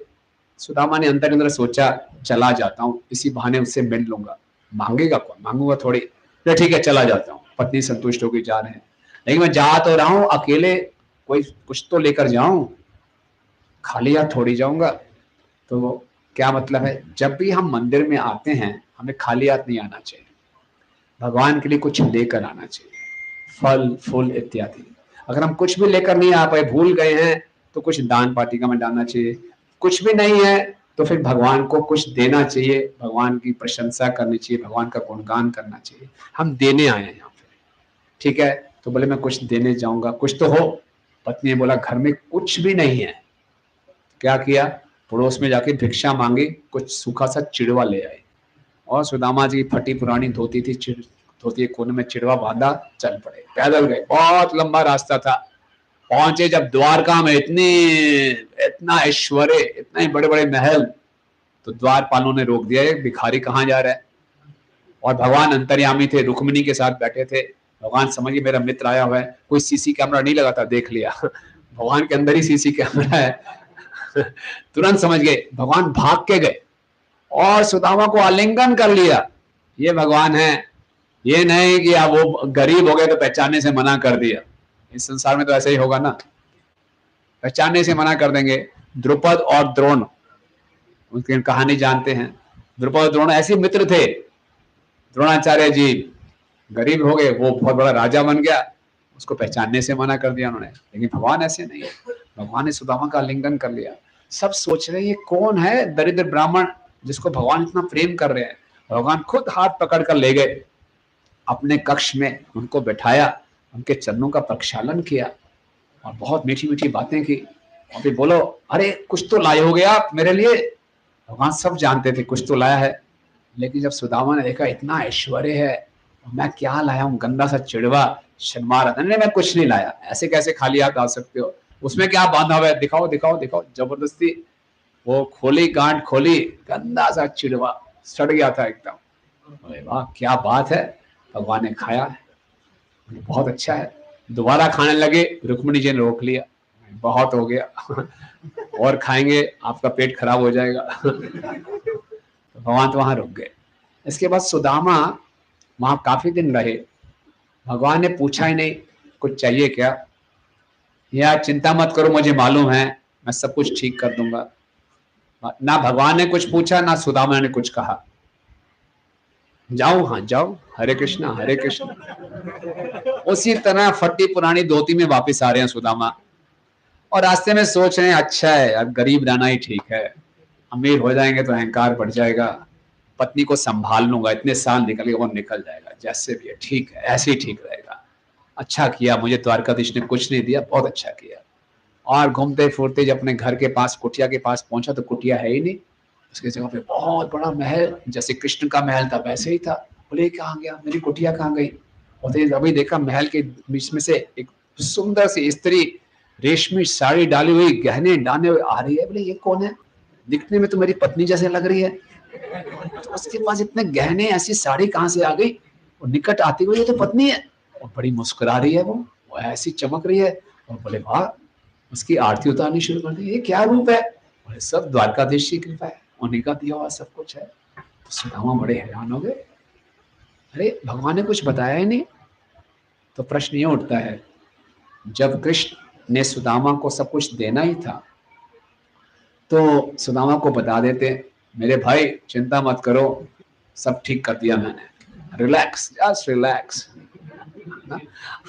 सुदामा ने अंदर अंदर सोचा, चला जाता हूँ, इसी बहाने उससे मिल लूंगा, मांगेगा कौन, मांगूंगा थोड़ी, ठीक है चला जाता हूँ। पत्नी संतुष्ट होकर जा रहे हैं, लेकिन मैं जा तो रहा हूँ अकेले, कोई कुछ तो लेकर जाऊं, खाली हाथ थोड़ी जाऊंगा। तो क्या मतलब है, जब भी हम मंदिर में आते हैं हमें खाली हाथ नहीं आना चाहिए, भगवान के लिए कुछ लेकर आना चाहिए, फल फूल इत्यादि। अगर हम कुछ भी लेकर नहीं आ पाए, भूल गए हैं, तो कुछ दान पाटिका में डालना चाहिए। कुछ भी नहीं है तो फिर भगवान को कुछ देना चाहिए, भगवान की प्रशंसा करनी चाहिए, भगवान का गुणगान करना चाहिए। हम देने आए हैं यहाँ पे, ठीक है। तो बोले मैं कुछ देने जाऊंगा, कुछ तो हो। पत्नी ने बोला घर में कुछ भी नहीं है। क्या किया, पड़ोस में जाके भिक्षा मांगी, कुछ सूखा सा चिड़वा ले आए और सुदामा जी फटी पुरानी धोती थी, धोती के कोने में चिड़वा बांधा, चल पड़े, पैदल गए। बहुत लंबा रास्ता था। पहुंचे जब द्वारका में, इतना ऐश्वर्य, इतने बड़े बड़े महल, तो द्वारपालों ने रोक दिया, भिखारी कहाँ जा रहा है। और भगवान अंतर्यामी थे, रुक्मिणी के साथ बैठे थे। भगवान समझिए मेरा मित्र आया हुआ है, कोई सीसी कैमरा नहीं लगा था, देख लिया भगवान के अंदर ही सीसी कैमरा है तुरंत समझ गए, भगवान भाग के गए और सुदामा को आलिंगन कर लिया। ये भगवान है, ये नहीं कि आप वो गरीब हो गए तो पहचानने से मना कर दिया। इस संसार में तो ऐसे ही होगा ना, पहचानने से मना कर देंगे। द्रुपद और द्रोण, उनकी कहानी जानते हैं। द्रुपद और द्रोण ऐसे मित्र थे। द्रोणाचार्य जी गरीब हो गए, वो बहुत बड़ा राजा बन गया, उसको पहचानने से मना कर दिया उन्होंने। लेकिन भगवान ऐसे नहीं है, भगवान ने सुदामा का आलिंगन कर लिया। सब सोच रहे ये कौन है दरिद्र ब्राह्मण जिसको भगवान इतना प्रेम कर रहे हैं। भगवान खुद हाथ पकड़ कर ले गए अपने कक्ष में, उनको बैठाया, उनके चरणों का प्रक्षालन किया और बहुत मीठी मीठी बातें की। और फिर बोलो, अरे कुछ तो लाए होगे आप मेरे लिए। भगवान सब जानते थे कुछ तो लाया है, लेकिन जब सुदामा ने देखा इतना ऐश्वर्य है, मैं क्या लाया हूँ, गंदा सा चिड़वा, शर्मा रहा था। नहीं मैं कुछ नहीं लाया, ऐसे कैसे खाली हाथ आ सकते हो, उसमें क्या बांधा हुआ है, दिखाओ दिखाओ दिखाओ। जबरदस्ती वो खोली, गांठ खोली, गंदा सा चिड़वा, सड़ गया था एकदम। अरे वाह क्या बात है, भगवान ने खाया, बहुत अच्छा है। दोबारा खाने लगे, रुक्मिणी जी ने रोक लिया, बहुत हो गया और खाएंगे आपका पेट खराब हो जाएगा तो भगवान तो वहां रुक गए। इसके बाद सुदामा वहां काफी दिन रहे। भगवान ने पूछा ही नहीं कुछ चाहिए क्या, यार चिंता मत करो, मुझे मालूम है मैं सब कुछ ठीक कर दूंगा। ना भगवान ने कुछ पूछा, ना सुदामा ने कुछ कहा। जाओ, हाँ जाओ, हरे कृष्णा हरे कृष्णा। उसी तरह फटी पुरानी धोती में वापस आ रहे हैं सुदामा, और रास्ते में सोच रहे हैं अच्छा है यार, गरीब रहना ही ठीक है, अमीर हो जाएंगे तो अहंकार बढ़ जाएगा, पत्नी को संभाल लूंगा, इतने साल निकल गए, वो निकल जाएगा, जैसे भी है ठीक है, ऐसे ही ठीक रहेगा। अच्छा किया, मुझे द्वारकाधीश ने कुछ नहीं दिया, बहुत अच्छा किया। और घूमते फिरते जब अपने घर के पास, कुटिया के पास पहुंचा, तो कुटिया है ही नहीं, उसकी जगह पे बहुत बड़ा महल, जैसे कृष्ण का महल था वैसे ही था। बोले कहाँ गया, मेरी कुटिया कहाँ गई। और अभी देखा महल के बीच में से एक सुंदर सी स्त्री रेशमी साड़ी डाली हुई, गहने डाले हुए आ रही है। बोले ये कौन है, दिखने में तो मेरी पत्नी जैसे लग रही है, तो उसके पास इतने गहने, ऐसी साड़ी कहाँ से आ गई। और निकट आती हुई ये तो पत्नी है, और बड़ी मुस्कुरा रही है, वो ऐसी चमक रही है। और बोले वाह, उसकी आरती उतारनी शुरू कर दी, ये क्या रूप है। बोले सब द्वारकाधीश की कृपा है, उन्हीं का दिया हुआ सब कुछ है। तो सुदामा बड़े हैरान हो गए, अरे भगवान ने कुछ बताया ही नहीं। तो प्रश्न ये उठता है, जब कृष्ण ने सुदामा को सब कुछ देना ही था तो सुदामा को बता देते, मेरे भाई चिंता मत करो, सब ठीक कर दिया मैंने, रिलैक्स, जस्ट रिलैक्स।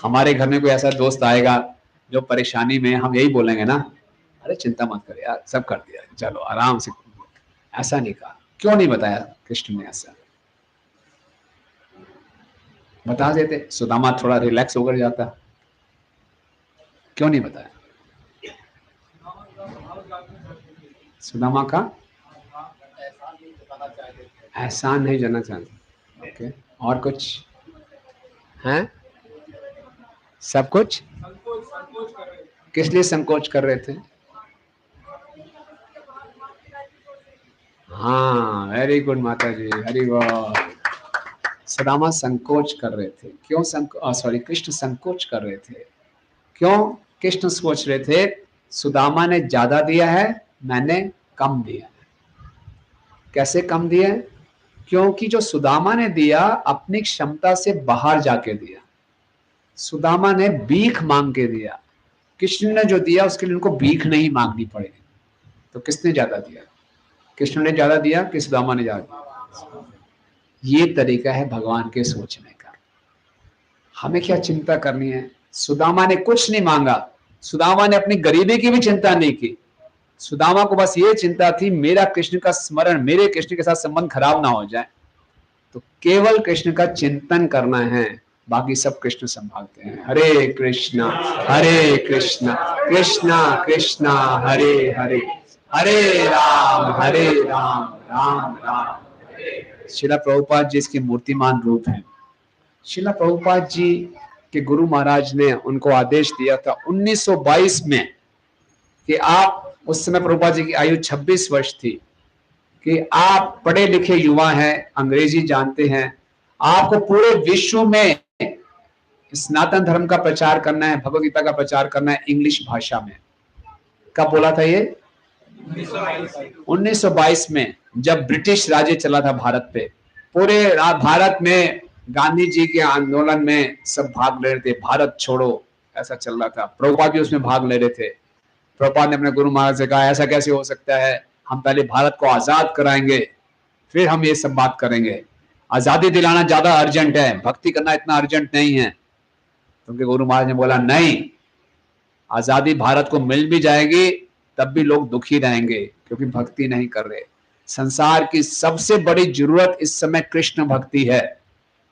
हमारे घर में कोई ऐसा दोस्त आएगा जो परेशानी में, हम यही बोलेंगे ना, अरे चिंता मत कर यार, सब कर दिया, चलो आराम से। ऐसा नहीं कहा। क्यों नहीं बताया कृष्ण ने ऐसा? बता देते, सुदामा थोड़ा रिलैक्स होकर जाता। क्यों नहीं बताया? सुदामा का एहसान नहीं जानना चाहते। ओके, और कुछ हैं? सब कुछ किस लिए संकोच कर रहे थे? हाँ, वेरी गुड माता जी, हरि बोल। सुदामा संकोच कर रहे थे। क्यों सॉरी, कृष्ण संकोच कर रहे थे। क्यों कृष्ण सोच रहे थे सुदामा ने ज्यादा दिया है, मैंने कम दिया है। कैसे कम दिया है? क्योंकि जो सुदामा ने दिया अपनी क्षमता से बाहर जाके दिया। सुदामा ने भीख मांग के दिया, कृष्ण ने जो दिया उसके लिए उनको भीख नहीं मांगनी पड़ेगी। तो किसने ज्यादा दिया? कृष्ण ने ज्यादा दिया कि सुदामा ने ज्यादा दिया? ये तरीका है भगवान के सोचने का। हमें क्या चिंता करनी है? सुदामा ने कुछ नहीं मांगा, सुदामा ने अपनी गरीबी की भी चिंता नहीं की। सुदामा को बस ये चिंता थी मेरा कृष्ण का स्मरण, मेरे कृष्ण के साथ संबंध खराब ना हो जाए। तो केवल कृष्ण का चिंतन करना है, बाकी सब कृष्ण संभालते हैं। हरे कृष्णा कृष्णा कृष्णा हरे हरे, हरे राम राम राम। श्रीला प्रभुपाद जी इसके मूर्तिमान रूप हैं। श्रीला प्रभुपाद जी के गुरु महाराज ने उनको आदेश दिया था 1922 में कि आप, उस समय प्रभुपाद जी की आयु 26 वर्ष थी, कि आप पढ़े लिखे युवा हैं, अंग्रेजी जानते हैं, आपको पूरे विश्व में सनातन धर्म का प्रचार करना है, भगवद गीता का प्रचार करना है इंग्लिश भाषा में। कब बोला था ये? 1922 में, जब ब्रिटिश राज्य चला था भारत पे। पूरे भारत में गांधी जी के आंदोलन में सब भाग ले रहे थे, भारत छोड़ो ऐसा चल रहा था। प्रभुपाद भी उसमें भाग ले रहे थे। प्रभुपाद ने अपने गुरु महाराज से कहा ऐसा कैसे हो सकता है, हम पहले भारत को आजाद कराएंगे फिर हम ये सब बात करेंगे। आजादी दिलाना ज्यादा अर्जेंट है, भक्ति करना इतना अर्जेंट नहीं है। तो उनके गुरु महाराज ने बोला नहीं, आजादी भारत को मिल भी जाएगी तब भी लोग दुखी रहेंगे क्योंकि भक्ति नहीं कर रहे। संसार की सबसे बड़ी जरूरत इस समय कृष्ण भक्ति है।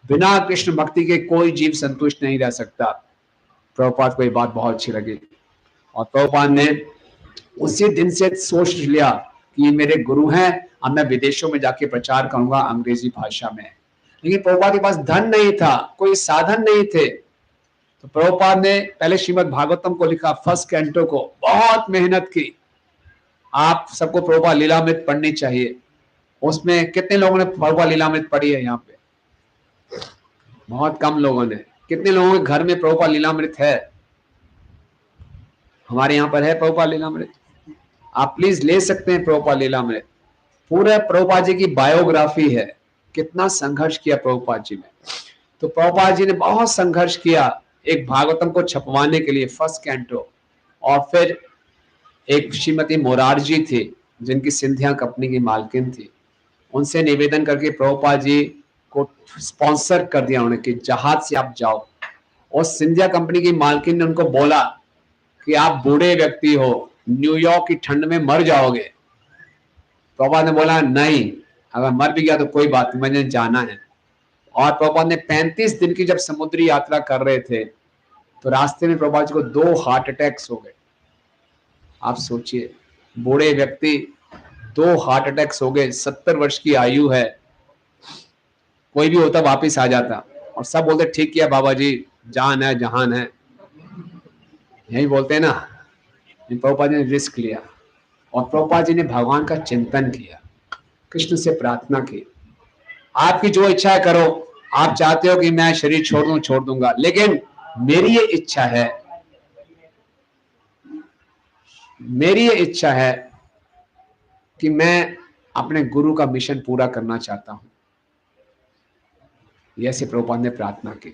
बिना कृष्ण भक्ति के कोई जीव संतुष्ट नहीं रह सकता। प्रभुपाद को ये बात बहुत अच्छी लगी और प्रभुपाद ने उसी दिन से सोच लिया कि ये मेरे गुरु हैं, अब मैं विदेशों में जाके प्रचार करूंगा अंग्रेजी भाषा में। लेकिन प्रभुपाद के पास धन नहीं था, कोई साधन नहीं थे। तो प्रभुपाद ने पहले श्रीमद् भागवतम को लिखा, फर्स्ट कैंटो को, बहुत मेहनत की। आप सबको प्रभुपाद लीलामृत पढ़नी चाहिए। उसमें कितने लोगों ने प्रभुपाद लीलामृत पढ़ी है? यहाँ पे बहुत कम लोगों ने। कितने लोगों के घर में प्रभुपाद लीलामृत है? हमारे यहाँ पर है प्रभुपाद लीलामृत। आप प्लीज ले सकते हैं प्रभुपाद लीलामृत। पूरा प्रभुपाद जी की बायोग्राफी है, कितना संघर्ष किया प्रभुपाद जी ने। तो प्रभुपाद जी ने बहुत संघर्ष किया एक भागवतम को छपवाने के लिए, फर्स्ट कैंटो। और फिर एक श्रीमती मोरारजी थी जिनकी सिंधिया कंपनी की मालकिन थी, उनसे निवेदन करके प्रभुपाद जी को स्पॉन्सर कर दिया उन्होंने कि जहाज से आप जाओ। और सिंधिया कंपनी की मालकिन ने उनको बोला कि आप बूढ़े व्यक्ति हो, न्यूयॉर्क की ठंड में मर जाओगे। प्रभुपाद ने बोला नहीं, अगर मर भी गया तो कोई बात नहीं, मुझे जाना है। और प्रभुपाद ने 35 दिन की जब समुद्री यात्रा कर रहे थे तो रास्ते में प्रभुपाद जी को 2 हार्ट अटैक्स हो गए। आप सोचिए, बूढ़े व्यक्ति 2 हार्ट अटैक्स हो गए, 70 वर्ष की आयु है। कोई भी होता वापिस आ जाता और सब बोलते ठीक किया बाबा जी, जान है जहान है, यही बोलते हैं ना। प्रभुपाद जी ने रिस्क लिया और प्रभुपाद जी ने भगवान का चिंतन किया, कृष्ण से प्रार्थना की, आपकी जो इच्छा है करो। आप चाहते हो कि मैं शरीर छोड़ दूं, छोड़ दूंगा, लेकिन मेरी ये इच्छा है, मेरी ये इच्छा है कि मैं अपने गुरु का मिशन पूरा करना चाहता हूं। ऐसे प्रभुपाद ने प्रार्थना की।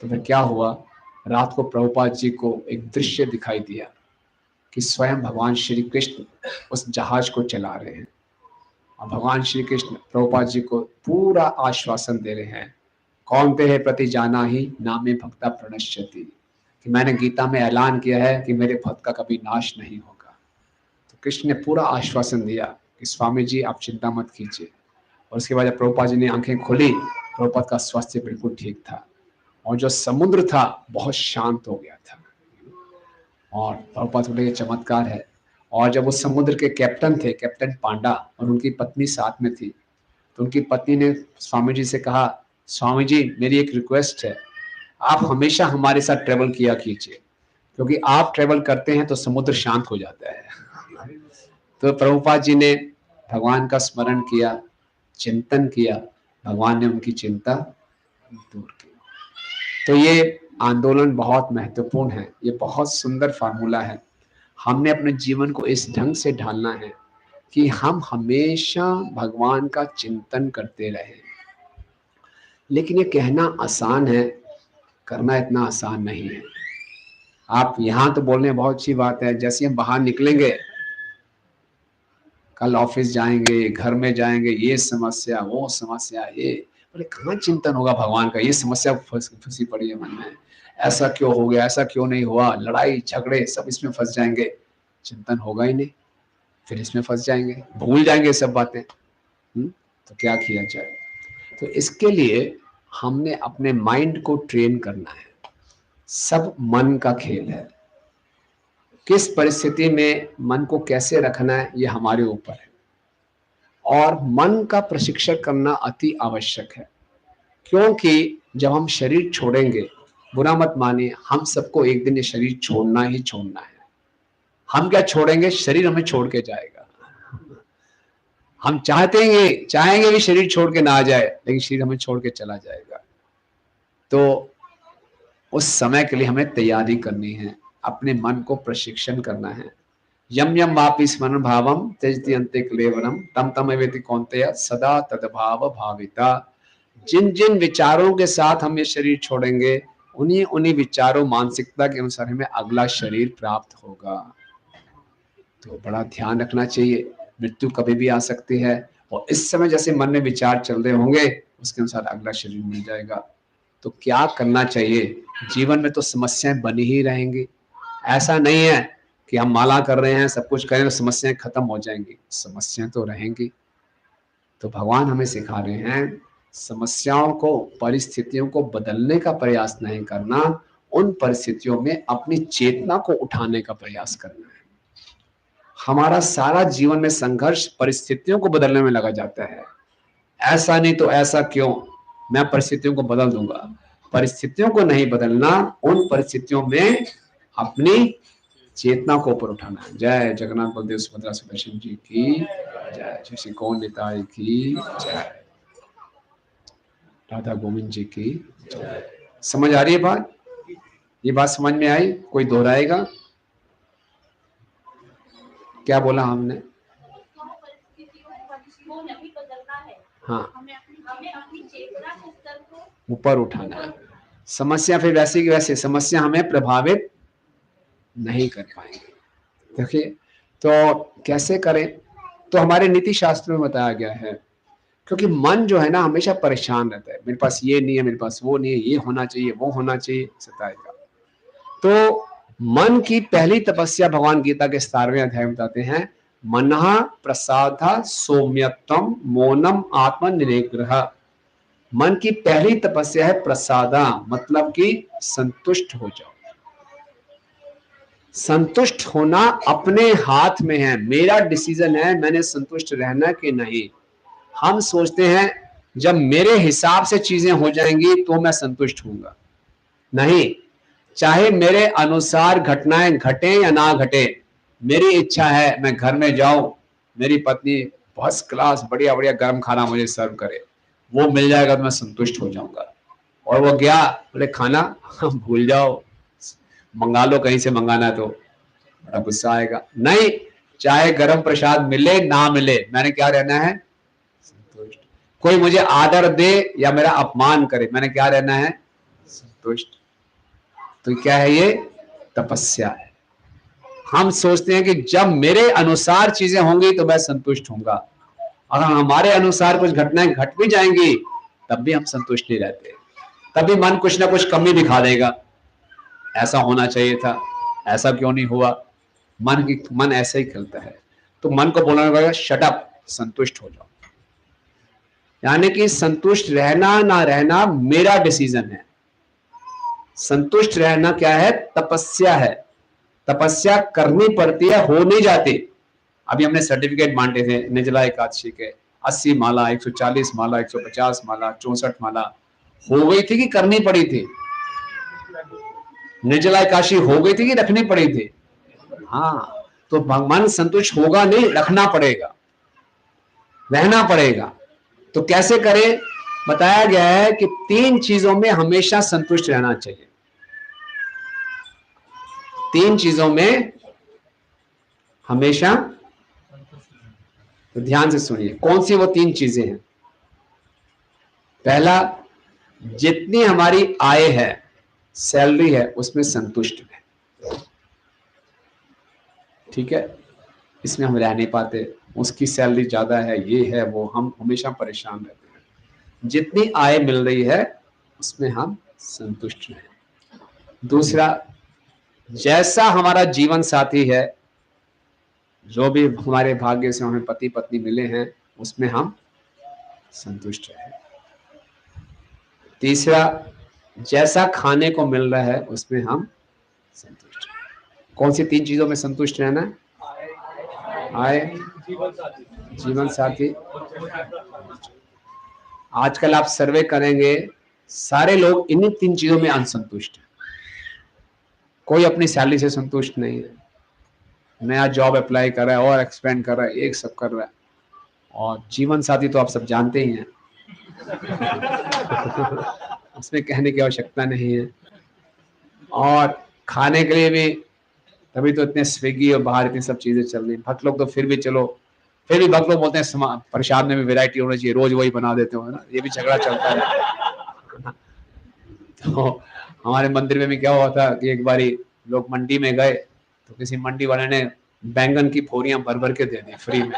तो फिर क्या हुआ, रात को प्रभुपाद जी को एक दृश्य दिखाई दिया कि स्वयं भगवान श्री कृष्ण उस जहाज को चला रहे हैं और भगवान श्री कृष्ण प्रभुपाद जी को पूरा आश्वासन दे रहे हैं, कौन तेरे प्रति जाना ही नामे भक्ता प्रणश्यति, कि मैंने गीता में ऐलान किया है कि मेरे भक्त का कभी नाश नहीं होगा। तो कृष्ण ने पूरा आश्वासन दिया कि स्वामी जी आप चिंता मत कीजिए। और उसके बाद जब प्रभुपाद जी ने आंखें खोली, प्रभुपाद का स्वास्थ्य बिल्कुल ठीक था और जो समुद्र था बहुत शांत हो गया था। और प्रभुपाद बोले ये चमत्कार है। और जब वो समुद्र के कैप्टन थे, कैप्टन पांडा, और उनकी पत्नी साथ में थी, तो उनकी पत्नी ने स्वामी जी से कहा, स्वामी जी मेरी एक रिक्वेस्ट है, आप हमेशा हमारे साथ ट्रेवल किया कीजिए, क्योंकि आप ट्रेवल करते हैं तो समुद्र शांत हो जाता है। तो प्रभुपाद जी ने भगवान का स्मरण किया, चिंतन किया, भगवान ने उनकी चिंता दूर की। तो ये आंदोलन बहुत महत्वपूर्ण है, ये बहुत सुंदर फार्मूला है। हमने अपने जीवन को इस ढंग से ढालना है कि हम हमेशा भगवान का चिंतन करते रहें। लेकिन ये कहना आसान है, करना इतना आसान नहीं है। आप यहाँ तो बोलने बहुत अच्छी बात है, जैसे हम बाहर निकलेंगे, कल ऑफिस जाएंगे, घर में जाएंगे, ये समस्या वो समस्या, ये बोले कहाँ चिंतन होगा भगवान का, ये समस्या फंसी पड़ी है मन में, ऐसा क्यों हो गया, ऐसा क्यों नहीं हुआ, लड़ाई झगड़े सब इसमें फंस जाएंगे, चिंतन होगा ही नहीं, फिर इसमें फंस जाएंगे, भूल जाएंगे सब बातें। तो क्या किया जाए? तो इसके लिए हमने अपने माइंड को ट्रेन करना है। सब मन का खेल है, किस परिस्थिति में मन को कैसे रखना है ये हमारे ऊपर है। और मन का प्रशिक्षण करना अति आवश्यक है, क्योंकि जब हम शरीर छोड़ेंगे, बुरा मत मानिए, हम सबको एक दिन ये शरीर छोड़ना ही छोड़ना है। हम क्या छोड़ेंगे, शरीर हमें छोड़ के जाएगा। हम चाहेंगे भी शरीर छोड़ के ना आ जाए, लेकिन शरीर हमें छोड़ के चला जाएगा। तो उस समय के लिए हमें तैयारी करनी है, अपने मन को प्रशिक्षण करना है। यम यम वापि स्मरण भावम त्यजति अन्ते क्लेवरम तम तम एवेति कौन्तेय सदा तद्भाव भाविता। जिन जिन विचारों के साथ हम ये शरीर छोड़ेंगे, उन्हीं उन्हीं विचारों मानसिकता के अनुसार हमें अगला शरीर प्राप्त होगा। तो बड़ा ध्यान रखना चाहिए, मृत्यु कभी भी आ सकती है, और इस समय जैसे मन में विचार चल रहे होंगे उसके अनुसार अगला शरीर मिल जाएगा। तो क्या करना चाहिए? जीवन में तो समस्याएं बनी ही रहेंगी, ऐसा नहीं है कि हम माला कर रहे हैं, सब कुछ करें तो समस्याएं खत्म हो जाएंगी, समस्याएं तो रहेंगी। तो भगवान हमें सिखा रहे हैं, समस्याओं को, परिस्थितियों को बदलने का प्रयास नहीं करना, उन परिस्थितियों में अपनी चेतना को उठाने का प्रयास करना है। हमारा सारा जीवन में संघर्ष परिस्थितियों को बदलने में लगा जाता है। ऐसा नहीं तो ऐसा क्यों, मैं परिस्थितियों को बदल दूंगा। परिस्थितियों को नहीं बदलना, उन परिस्थितियों में अपनी चेतना को ऊपर उठाना है। जय जगन्नाथ बलदेव सुभद्रा सुदर्शन जी की जय, श्री गौर निताई की जय, राधा गोविंद जी की जय। समझ आ रही है बात? ये बात समझ में आई? कोई दोहराएगा? क्या बोला हमने? हाँ, ऊपर उठाना है। समस्या फिर वैसे की वैसे, समस्या हमें प्रभावित नहीं कर पाएंगे। देखिए, तो कैसे करें? तो हमारे नीति शास्त्र में बताया गया है, क्योंकि मन जो है ना हमेशा परेशान रहता है, मेरे पास ये नहीं है, मेरे पास वो नहीं है, ये होना चाहिए, वो होना चाहिए, सताएगा। तो मन की पहली तपस्या भगवान गीता के 17वें अध्याय में बताते हैं, मनः प्रसादा सौम्यत्वम मौनम आत्मनिग्रह। मन की पहली तपस्या है प्रसादा, मतलब कि संतुष्ट हो जाओ। संतुष्ट होना अपने हाथ में है, मेरा डिसीजन है, मैंने संतुष्ट रहना कि नहीं। हम सोचते हैं जब मेरे हिसाब से चीजें हो जाएंगी तो मैं संतुष्ट होऊंगा। नहीं, चाहे मेरे अनुसार घटनाएं घटे या ना घटे, मेरी इच्छा है मैं घर में जाऊं, मेरी पत्नी फर्स्ट क्लास बढ़िया बढ़िया गर्म खाना मुझे सर्व करे, वो मिल जाएगा तो मैं संतुष्ट हो जाऊंगा। और वो गया, बोले खाना भूल जाओ, मंगा लो कहीं से, मंगाना है तो बड़ा गुस्सा आएगा। नहीं, चाहे गर्म प्रसाद मिले ना मिले, मैंने क्या रहना है? संतुष्ट। कोई मुझे आदर दे या मेरा अपमान करे, मैंने क्या रहना है? संतुष्ट। तो क्या है ये? तपस्या है। हम सोचते हैं कि जब मेरे अनुसार चीजें होंगी तो मैं संतुष्ट होऊंगा, अगर हमारे अनुसार कुछ घटनाएं घट भी जाएंगी तब भी हम संतुष्ट नहीं रहते, तभी मन कुछ ना कुछ कमी दिखा देगा, ऐसा होना चाहिए था, ऐसा क्यों नहीं हुआ। मन ऐसे ही खेलता है। तो मन को बोलना पड़ेगा शट अप, संतुष्ट हो जाओ। यानी कि संतुष्ट रहना ना रहना मेरा डिसीजन है। संतुष्ट रहना क्या है? तपस्या है। तपस्या करनी पड़ती है, हो नहीं जाती। अभी हमने सर्टिफिकेट बांटे थे निर्जला एकादशी के, 80 माला, 140 माला, 150 माला, 64 माला हो गई थी कि करनी पड़ी थी? निर्जला एकादशी हो गई थी कि रखनी पड़ी थी? हाँ, तो भगवान संतुष्ट होगा नहीं, रखना पड़ेगा, रहना पड़ेगा। तो कैसे करें? बताया गया है कि 3 चीजों में हमेशा संतुष्ट रहना चाहिए। 3 चीजों में हमेशा, तो ध्यान से सुनिए कौन सी वो 3 चीजें हैं। पहला, जितनी हमारी आय है, सैलरी है, उसमें संतुष्ट है। ठीक है, इसमें हम रह नहीं पाते, उसकी सैलरी ज्यादा है, ये है वो, हम हमेशा परेशान रहते हैं। जितनी आय मिल रही है उसमें हम संतुष्ट हैं। दूसरा, जैसा हमारा जीवन साथी है, जो भी हमारे भाग्य से हमें पति पत्नी मिले हैं, उसमें हम संतुष्ट हैं। तीसरा, जैसा खाने को मिल रहा है उसमें हम संतुष्ट हैं। कौन सी 3 चीजों में संतुष्ट रहना है? आय, जीवन साथी। आजकल आप सर्वे करेंगे, सारे लोग इन्हीं 3 चीजों में असंतुष्ट हैं। कोई अपनी सैलरी से संतुष्ट नहीं है, नया जॉब अप्लाई कर रहा है और एक्सपेंड कर रहा है, एक सब कर रहा है, और जीवन साथी तो आप सब जानते ही हैं उसमें कहने की आवश्यकता नहीं है। और खाने के लिए भी तभी तो इतने स्विगी और बाहर इतनी सब चीजें चल रही। भक्त लोग तो फिर भी चलो, फिर भी भक्त लोग बोलते हैं प्रसाद में भी वैरायटी होनी चाहिए, रोज वही बना देते हो ना, ये भी झगड़ा चलता है तो हमारे मंदिर में भी क्या हुआ था कि एक बारी लोग मंडी में गए तो किसी मंडी वाले ने बैंगन की फोरियां भर भर के दे दी फ्री में।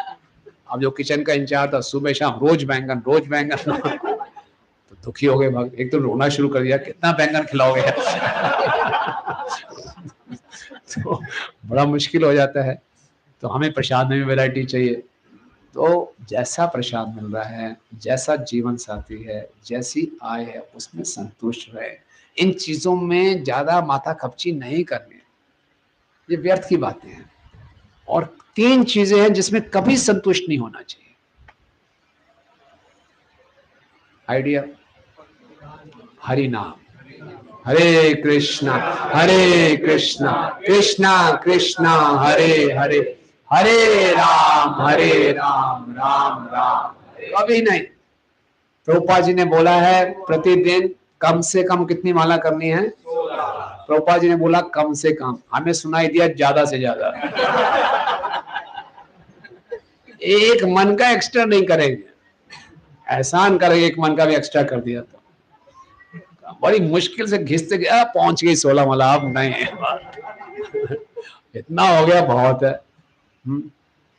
अब जो किचन का इंचार्ज था, सुबह शाम रोज बैंगन तो दुखी हो गए भक्त, एक तो रोना शुरू कर दिया, कितना बैंगन खिलाओगे तो बड़ा मुश्किल हो जाता है। तो हमें प्रसाद में भी वैरायटी चाहिए। तो जैसा प्रसाद मिल रहा है, जैसा जीवन साथी है, जैसी आय है, उसमें संतुष्ट रहे। इन चीजों में ज्यादा माथा खपची नहीं करनी है, ये व्यर्थ की बातें हैं। और 3 चीजें हैं जिसमें कभी संतुष्ट नहीं होना चाहिए। आइडिया? हरि नाम, हरे कृष्णा कृष्णा कृष्णा हरे हरे, हरे राम राम राम। कभी नहीं। प्रभुपाद जी ने बोला है प्रतिदिन कम से कम कितनी माला करनी है? प्रभुपाद जी ने बोला कम से कम, हमें सुनाई दिया ज्यादा से ज्यादा एक मन का एक्स्ट्रा नहीं करेंगे, एहसान करेंगे, एक मन का भी एक्स्ट्रा कर दिया तो बड़ी मुश्किल से घिसते गया, पहुंच गई 16 माला। अब नहीं इतना हो गया, बहुत है।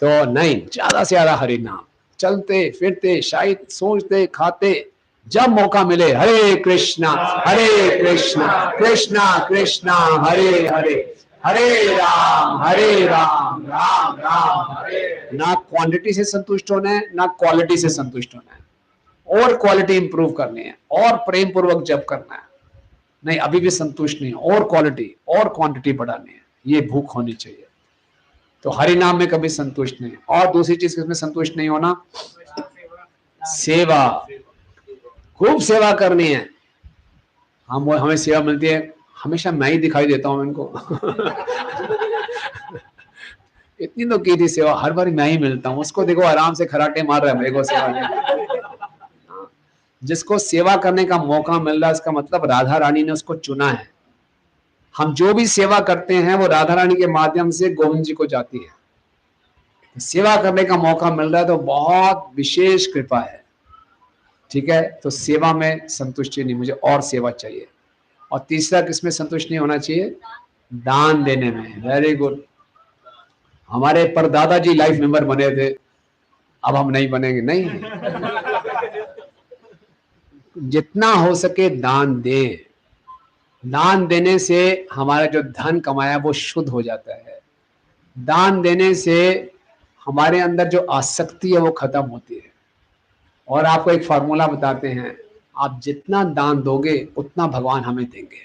तो नहीं, ज्यादा से ज्यादा हरि नाम, चलते फिरते शायद सोचते खाते जब मौका मिले हरे कृष्णा कृष्णा कृष्णा हरे हरे, हरे राम राम राम हरे। ना क्वांटिटी से संतुष्ट होना है, ना क्वालिटी से संतुष्ट होना है, और क्वालिटी इंप्रूव करनी है, और प्रेम पूर्वक जप करना है। नहीं, अभी भी संतुष्ट नहीं, और क्वालिटी और क्वांटिटी बढ़ानी है, ये भूख होनी चाहिए। तो हरि नाम में कभी संतुष्ट नहीं। और दूसरी चीज किसमें संतुष्ट नहीं होना? सेवा, खूब सेवा करनी है। हमें सेवा मिलती है, हमेशा मैं ही दिखाई देता हूं इनको इतनी तो की थी सेवा, हर बार मैं ही मिलता हूं। उसको देखो आराम से खराटे मार रहा है, मेरे को सेवा नहीं। जिसको सेवा करने का मौका मिल रहा है, इसका मतलब राधा रानी ने उसको चुना है। हम जो भी सेवा करते हैं वो राधा रानी के माध्यम से गोविंद जी को जाती है। सेवा करने का मौका मिल रहा है तो बहुत विशेष कृपा है। ठीक है, तो सेवा में संतुष्टि नहीं, मुझे और सेवा चाहिए। और तीसरा किसमें संतुष्ट नहीं होना चाहिए? दान देने में। Very good. हमारे परदादा जी लाइफ मेंबर बने थे, अब हम नहीं बनेंगे, नहीं। जितना हो सके दान दें। दान देने से हमारा जो धन कमाया वो शुद्ध हो जाता है। दान देने से हमारे अंदर जो आसक्ति है वो खत्म होती है। और आपको एक फार्मूला बताते हैं, आप जितना दान दोगे उतना भगवान हमें देंगे,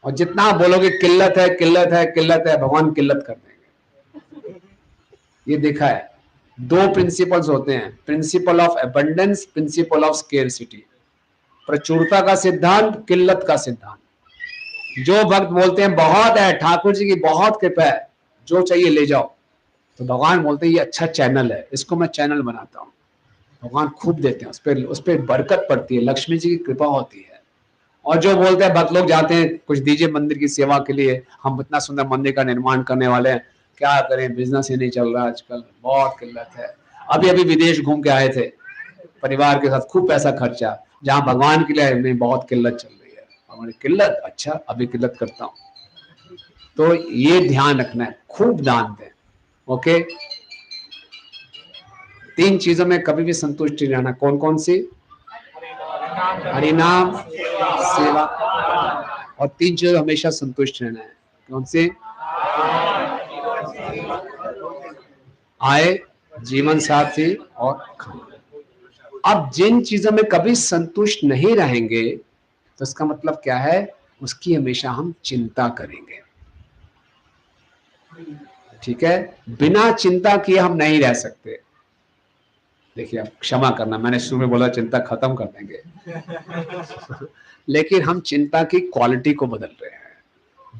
और जितना आप बोलोगे किल्लत है किल्लत है किल्लत है, भगवान किल्लत कर देंगे। ये देखा है। दो प्रिंसिपल्स होते हैं, principle of abundance, principle of scarcity. प्रचुरता का सिद्धांत, किल्लत का सिद्धांत। जो भक्त बोलते हैं बहुत है, ठाकुर जी की बहुत कृपा है, जो चाहिए ले जाओ, तो भगवान बोलते हैं ये अच्छा चैनल है, इसको मैं चैनल बनाता हूँ। भगवान खूब देते हैं, उस पर बरकत पड़ती है, लक्ष्मी जी की कृपा होती है। और जो बोलते हैं भक्त लोग जाते हैं कुछ दीजिए मंदिर की सेवा के लिए, हम इतना सुंदर मंदिर का निर्माण करने वाले हैं, क्या करें, बिजनेस ही नहीं चल रहा आजकल, बहुत किल्लत है। अभी अभी विदेश घूम के आए थे परिवार के साथ, खूब पैसा खर्चा, जहां भगवान के लिए नहीं, बहुत किल्लत चल रही है। हमारी किल्लत, अच्छा अभी किल्लत करता हूं। तो ये ध्यान रखना है, खूब दान दें। ओके, 3 चीजों में कभी भी संतुष्ट रहना। कौन कौन सी? हरिनाम, सेवा, और 3 चीजों हमेशा संतुष्ट रहना है। कौन से? आय, जीवन साथी और खाना। अब जिन चीजों में कभी संतुष्ट नहीं रहेंगे तो इसका मतलब क्या है? उसकी हमेशा हम चिंता करेंगे। ठीक है, बिना चिंता किए हम नहीं रह सकते। देखिए, अब क्षमा करना, मैंने शुरू में बोला चिंता खत्म कर देंगे लेकिन हम चिंता की क्वालिटी को बदल रहे हैं,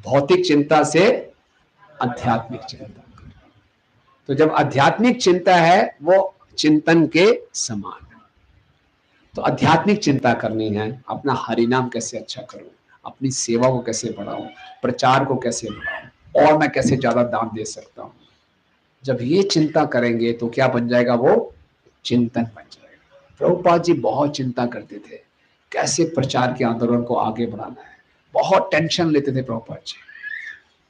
भौतिक चिंता से आध्यात्मिक चिंता। तो जब आध्यात्मिक चिंता है वो चिंतन के समान है। तो आध्यात्मिक चिंता करनी है, अपना हरिनाम कैसे अच्छा करूं, अपनी सेवा को कैसे बढ़ाऊं, प्रचार को कैसे बढ़ाऊं, और मैं कैसे ज्यादा दान दे सकता हूं। जब ये चिंता करेंगे तो क्या बन जाएगा? वो चिंतन बन जाएगा। प्रभुपाद जी बहुत चिंता करते थे, कैसे प्रचार के आंदोलन को आगे बढ़ाना है, बहुत टेंशन लेते थे प्रभुपाद जी।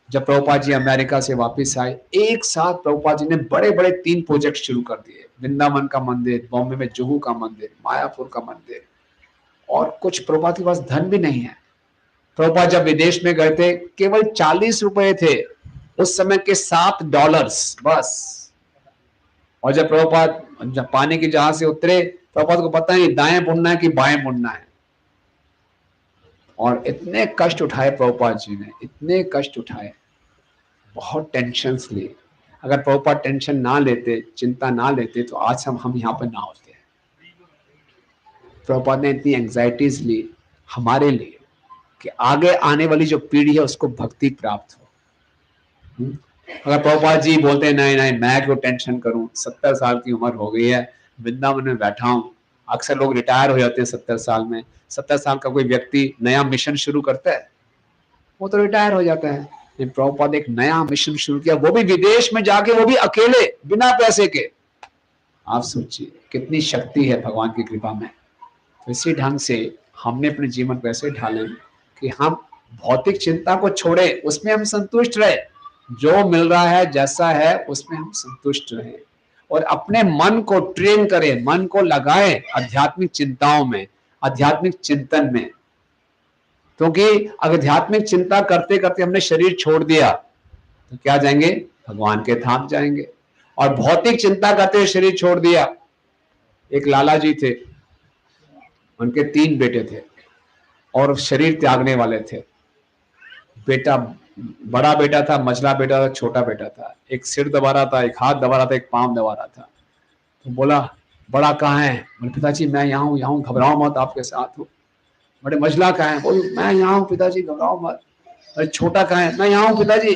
जब प्रभुपाद जी अमेरिका से वापस आए, एक साथ प्रभुपाद जी ने बड़े बड़े 3 प्रोजेक्ट शुरू कर दिए। वृंदावन का मंदिर, बॉम्बे में जुहू का मंदिर, मायापुर का मंदिर, और कुछ प्रभुपाद के पास धन भी नहीं है। प्रभुपाद जब विदेश में गए थे, केवल 40 रुपए थे, उस समय के $7 बस। और जब प्रभुपाद जब पानी की जहाज से उतरे, प्रभुपाद को पता नहीं दाएं मुड़ना है कि बाएं मुड़ना है। और इतने कष्ट उठाए प्रभुपाद जी ने, इतने कष्ट उठाए, बहुत टेंशन लिए। अगर प्रभुपाद टेंशन ना लेते, चिंता ना लेते, तो आज हम यहाँ पर ना होते हैं। प्रभुपाद ने इतनी एंजाइटीज ली हमारे लिए कि आगे आने वाली जो पीढ़ी है उसको भक्ति प्राप्त हो। अगर प्रभुपाद जी बोलते हैं नहीं नहीं मैं क्यों टेंशन करूं, 70 साल की उम्र हो गई है, वृंदावन में बैठा हूं। अक्सर लोग रिटायर हो जाते हैं 70 साल में। 70 साल का कोई व्यक्ति नया मिशन शुरू करता है, वो तो रिटायर हो जाता है। लेकिन प्रभुपाद ने एक नया मिशन शुरू किया, वो भी विदेश में जाके, वो भी अकेले, बिना पैसे के। आप सोचिए कितनी शक्ति है भगवान की कृपा में। तो इसी ढंग से हमने अपने जीवन को ऐसे ढालें कि हम भौतिक चिंता को छोड़े, उसमें हम संतुष्ट रहे, जो मिल रहा है जैसा है उसमें हम संतुष्ट रहें, और अपने मन को ट्रेन करें, मन को लगाएं आध्यात्मिक चिंताओं में, आध्यात्मिक चिंतन में। क्योंकि आध्यात्मिक चिंता करते करते हमने शरीर छोड़ दिया तो क्या जाएंगे? भगवान के धाम जाएंगे। और भौतिक चिंता करते शरीर छोड़ दिया। एक लाला जी थे, उनके 3 बेटे थे और शरीर त्यागने वाले थे। बेटा, बड़ा बेटा था, मझला बेटा था, छोटा बेटा था। एक सिर दबा रहा था, एक हाथ दबा रहा था, एक पांव दबा रहा था। तो बोला बड़ा कहाँ है? बोले पिताजी मैं यहाँ हूँ, घबराओ मत, आपके साथ हूँ। बड़े मझला कहाँ है? बोले मैं यहाँ हूँ पिताजी, घबराओ मत। अरे छोटा कहाँ है? मैं यहाँ हूँ पिताजी।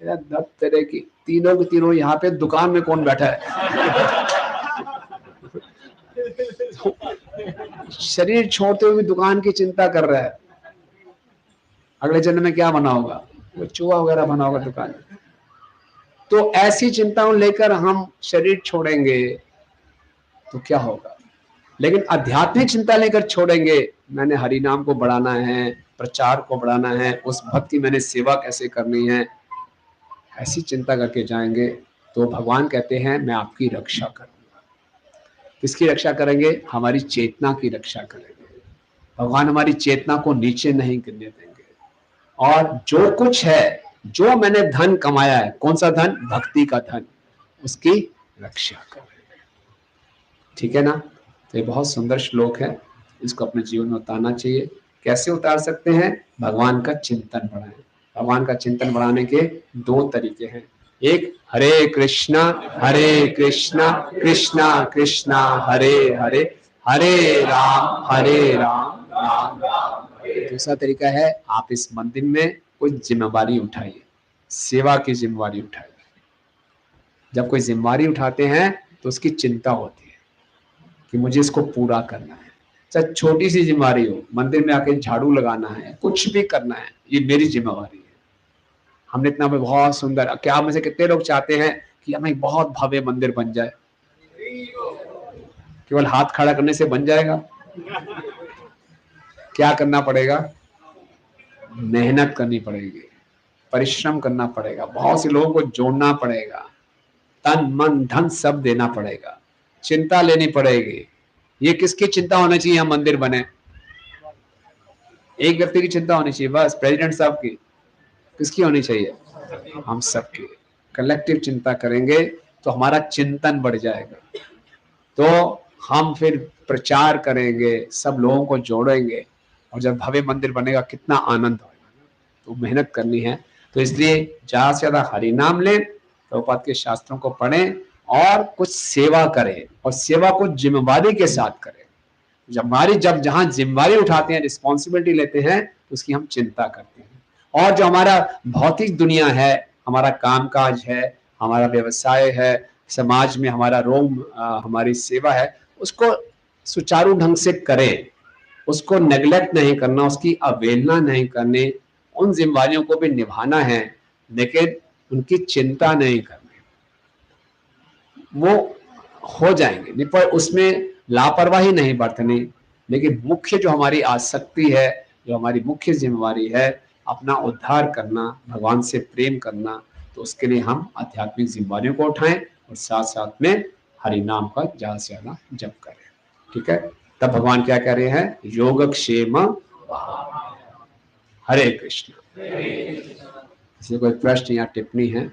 दब तेरे की, तीनों के तीनों यहाँ पे दुकान में कौन बैठा है? शरीर छोड़ते हुए भी दुकान की चिंता कर रहा है। अगले जन्म में क्या बना होगा? वो चूहा वगैरह बना होगा दुकान में। तो ऐसी चिंताओं लेकर हम शरीर छोड़ेंगे तो क्या होगा? लेकिन आध्यात्मिक चिंता लेकर छोड़ेंगे, मैंने हरि नाम को बढ़ाना है, प्रचार को बढ़ाना है, उस भक्त की मैंने सेवा कैसे करनी है, ऐसी चिंता करके जाएंगे तो भगवान कहते हैं मैं आपकी रक्षा करूंगा। किसकी रक्षा करेंगे? हमारी चेतना की रक्षा करेंगे। भगवान हमारी चेतना को नीचे नहीं गिरने देंगे। और जो कुछ है, जो मैंने धन कमाया है, कौन सा धन? भक्ति का धन, उसकी रक्षा करेंगे। ठीक है ना? तो ये बहुत सुंदर श्लोक है, इसको अपने जीवन में उतारना चाहिए। कैसे उतार सकते हैं? भगवान का चिंतन बढ़ाएं। भगवान का चिंतन बढ़ाने के दो तरीके हैं। एक, हरे कृष्णा कृष्णा कृष्णा हरे हरे, हरे राम राम राम। दूसरा तरीका है, आप इस मंदिर में कोई जिम्मेवारी उठाइए, सेवा की जिम्मेवारी उठाइए। जब कोई जिम्मेवारी उठाते हैं तो उसकी चिंता होती है कि मुझे इसको पूरा करना है। चाहे छोटी सी जिम्मेवारी हो, मंदिर में आके झाड़ू लगाना है, कुछ भी करना है, ये मेरी जिम्मेवारी है। हमने इतना में बहुत सुंदर, क्या में से कितने लोग चाहते हैं कि हमें बहुत भव्य मंदिर बन जाए? केवल हाथ खड़ा करने से बन जाएगा? क्या करना पड़ेगा? मेहनत करनी पड़ेगी, परिश्रम करना पड़ेगा, बहुत से लोगों को जोड़ना पड़ेगा, तन मन धन सब देना पड़ेगा, चिंता लेनी पड़ेगी। ये किसकी चिंता होनी चाहिए? हम मंदिर बने, एक व्यक्ति की चिंता होनी चाहिए बस, प्रेसिडेंट साहब की। किसकी होनी चाहिए? हम सबकी कलेक्टिव चिंता करेंगे तो हमारा चिंतन बढ़ जाएगा। तो हम फिर प्रचार करेंगे, सब लोगों को जोड़ेंगे, और जब भव्य मंदिर बनेगा कितना आनंद होगा। तो मेहनत करनी है। तो इसलिए ज्यादा से ज्यादा हरि नाम लें, प्रभुपाद के शास्त्रों को पढ़ें और कुछ सेवा करें, और सेवा को जिम्मेवारी के साथ करें। जब जहां जिम्मेवारी उठाते हैं, रिस्पॉन्सिबिलिटी लेते हैं, तो उसकी हम चिंता करते हैं। और जो हमारा भौतिक दुनिया है, हमारा कामकाज है, हमारा व्यवसाय है, समाज में हमारा रोम हमारी सेवा है, उसको सुचारू ढंग से करें, उसको नेग्लेक्ट नहीं करना, उसकी अवहेलना नहीं करनी। उन जिम्मेवारियों को भी निभाना है, लेकिन उनकी चिंता नहीं करनी। वो हो जाएंगे निपट, उसमें लापरवाही नहीं बरतनी। लेकिन मुख्य जो हमारी आसक्ति है, जो हमारी मुख्य जिम्मेवारी है, अपना उद्धार करना, भगवान से प्रेम करना, तो उसके लिए हम आध्यात्मिक जिम्मेवारियों को उठाएं और साथ साथ में हरि नाम का ज्यादा से ज्यादा जप करें। ठीक है? तब भगवान क्या कह रहे हैं? योगक्षेम। हरे कृष्ण। किसी कोई प्रश्न या टिप्पणी है?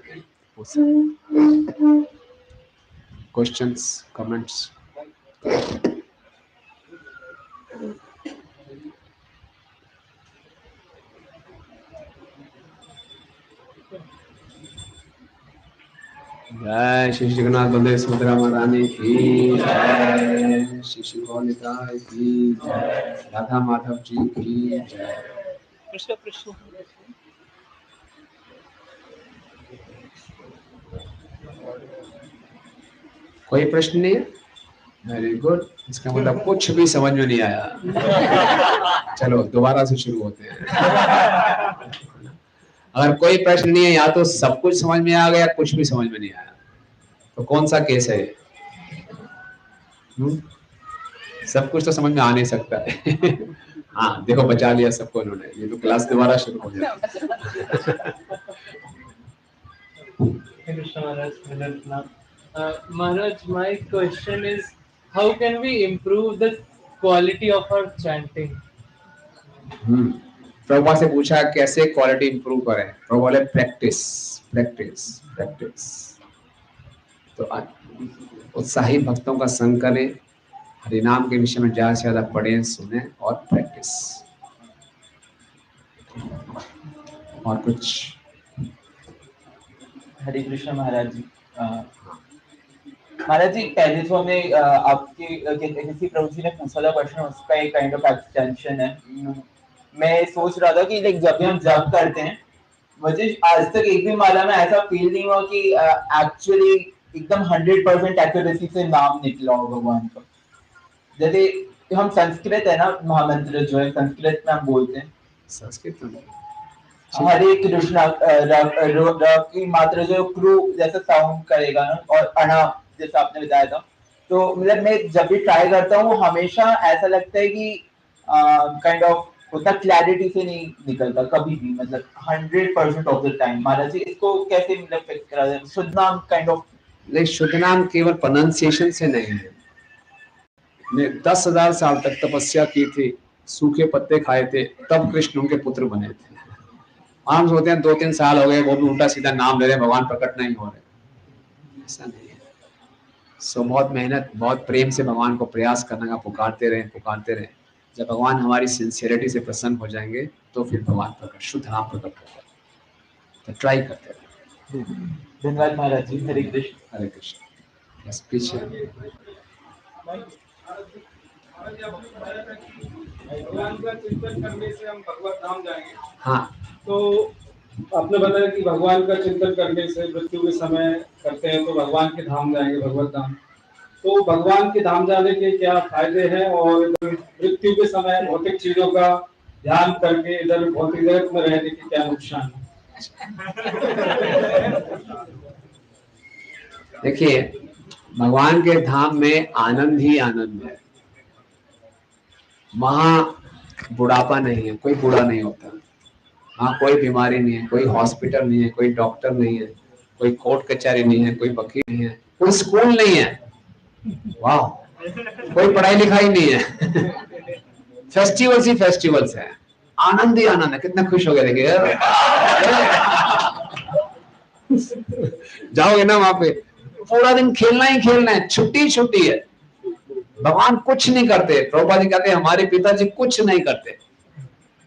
Questions, comments? जय श्री जगन्नाथ बलदेव सुभद्रा महारानी की जय, श्री श्री गौनिताय की जय, राधा माधव जी की जय। प्रश्न कोई प्रश्न नहीं है? Very good. इसका मतलब कुछ भी समझ में नहीं आया। चलो दोबारा से शुरू होते हैं। अगर कोई प्रश्न नहीं है, या तो सब कुछ समझ में आ गया, कुछ भी समझ में नहीं आया, तो कौन सा केस है? सब कुछ तो समझ में आ नहीं सकता है। हाँ देखो, बचा लिया सबको इन्होंने। ये तो क्लास दोबारा शुरू हो जाएगी। Maharaj, my question is, how can we improve the quality of our chanting? Prabhupada से पूछा कैसे क्वालिटी इंप्रूव करें? प्रभु बोले प्रैक्टिस प्रैक्टिस प्रैक्टिस। तो उत्साही भक्तों का संग करें, हरिनाम के विषय में ज्यादा से ज्यादा पढ़ें, सुने और प्रैक्टिस। और कुछ? हरे कृष्ण महाराज जी। महाराज जी, पहले तो हमें आपके किसी प्रभु जी ने पूछा था क्वेश्चन, उसका एक काइंड ऑफ एक्सटेंशन है। मैं सोच रहा था कि लाइक जब भी हम जप करते हैं, मुझे आज तक एक भी माला में ऐसा फील नहीं हुआ कि एक्चुअली एकदम 100% एक्यूरेसी से नाम निकला हो भगवान का। जैसे हम संस्कृत है ना, महामंत्र जो है संस्कृत में हम बोलते हैं, संस्कृत में हरे कृष्णा की मात्रा जो क्रू जैसा साउंड करेगा ना, और अणा जैसा आपने बताया था, तो मतलब मैं जब भी ट्राई करता हूँ हमेशा ऐसा लगता है कि काइंड ऑफ उतना क्लैरिटी से नहीं निकलता कभी भी, मतलब 100% ऑफ द टाइम। महाराज जी, इसको कैसे मतलब फिक्स करा जाए? शुद्ध नाम काइंड ऑफ लेकिन शुद्ध नाम केवल प्रोनाउंसिएशन से नहीं है। ने 10,000 साल तक तपस्या की थी, सूखे पत्ते खाए थे, तब कृष्ण उनके पुत्र बने थे। हम सोचते हैं 2-3 साल हो गए, वो भी उल्टा सीधा नाम ले रहे हैं, भगवान प्रकट नहीं हो रहे, ऐसा नहीं है। सो बहुत मेहनत, बहुत प्रेम से भगवान को प्रयास करने का, पुकारते रहे। जब भगवान हमारी सिंसियरिटी से प्रसन्न हो जाएंगे तो फिर भगवान प्रकट, शुद्ध नाम प्रकट होगा। तो ट्राई करते रहे। धन्यवाद महाराज जी। हरे कृष्ण। हरे कृष्ण। बस पीछे भगवान का चिंतन करने से हम भगवत धाम जाएंगे। हाँ, तो आपने बताया कि भगवान का चिंतन करने से मृत्यु के समय करते हैं तो भगवान के धाम जाएंगे, भगवत धाम। तो भगवान के धाम जाने के क्या फायदे हैं, और मृत्यु के समय भौतिक चीजों का ध्यान करके इधर भौतिक जगत में रहने के क्या नुकसान है? देखिए, भगवान के धाम में आनंद ही आनंद है। वहाँ बुढ़ापा नहीं है, कोई बूढ़ा नहीं होता। वहाँ कोई बीमारी नहीं है, कोई हॉस्पिटल नहीं है, कोई डॉक्टर नहीं है, कोई कोर्ट कचहरी नहीं है, कोई वकील नहीं है, कोई स्कूल नहीं है, वाह, कोई पढ़ाई लिखाई नहीं है। फेस्टिवल्स ही फेस्टिवल्स है, आनंद ही आनंद है। कितना खुश हो गया देखिए। जाओगे ना वहां पे, पूरा दिन खेलना ही खेलना है, छुट्टी है। भगवान कुछ नहीं करते। प्रभुपाद जी कहते हैं हमारे पिताजी कुछ नहीं करते।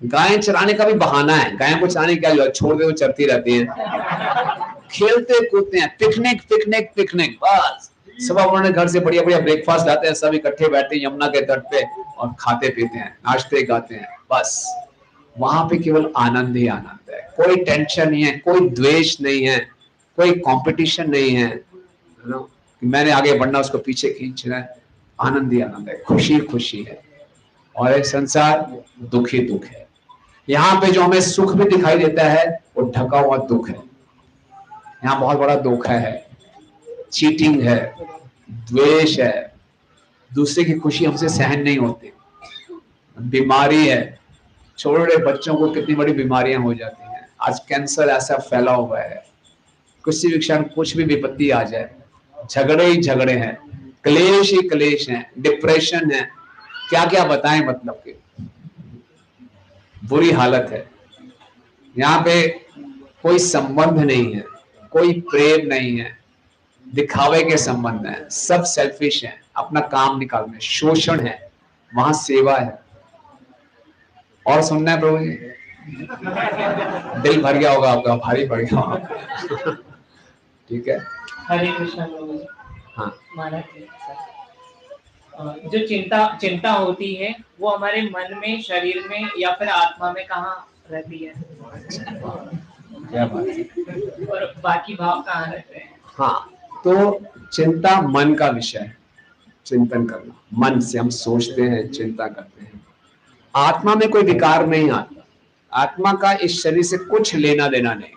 गायें चराने का भी बहाना है, गायें को चराने क्या जो छोड़ दे वो चरती रहती हैं, खेलते कूदते हैं, पिकनिक, बस। सब अपने घर से बढ़िया ब्रेकफास्ट लाते हैं, सब इकट्ठे बैठते हैं यमुना के तट पे और खाते पीते हैं, नाचते गाते हैं, बस। वहां पे केवल आनंद ही आनंद है, कोई टेंशन नहीं है, कोई द्वेष नहीं है, कोई कंपटीशन नहीं है, मैंने आगे बढ़ना उसको पीछे खींचना है। आनंद ही आनंद है, खुशी है। और एक संसार दुख ही दुख है। यहाँ पे जो हमें सुख भी दिखाई देता है वो ढका हुआ दुख है। यहाँ बहुत बड़ा धोखा है, चीटिंग है, द्वेष है, दूसरे की खुशी हमसे सहन नहीं होती, बीमारी है। छोटे बच्चों को कितनी बड़ी बीमारियां हो जाती हैं। आज कैंसर ऐसा फैला हुआ है, किसी भी क्षण कुछ भी विपत्ति आ जाए, झगड़े ही झगड़े हैं, क्लेश ही क्लेश हैं, डिप्रेशन है, क्या क्या बताएं, मतलब कि बुरी हालत है। यहाँ पे कोई संबंध नहीं है, कोई प्रेम नहीं है, दिखावे के संबंध है, सब सेल्फिश है, अपना काम निकालने, शोषण है, वहां सेवा है। और सुनना है प्रभु जी, दिल भर गया होगा आपका, भारी पड़ गया होगा। ठीक है, हरे कृष्णा प्रभु जी। हाँ, जो चिंता होती है वो हमारे मन में, शरीर में या फिर आत्मा में कहाँ रहती है? क्या बात है। और बाकी भाव कहाँ रहते हैं? हाँ, तो चिंता मन का विषय है, चिंतन करना, मन से हम सोचते हैं, चिंता करते हैं। आत्मा में कोई विकार नहीं आता, आत्मा का इस शरीर से कुछ लेना देना नहीं है।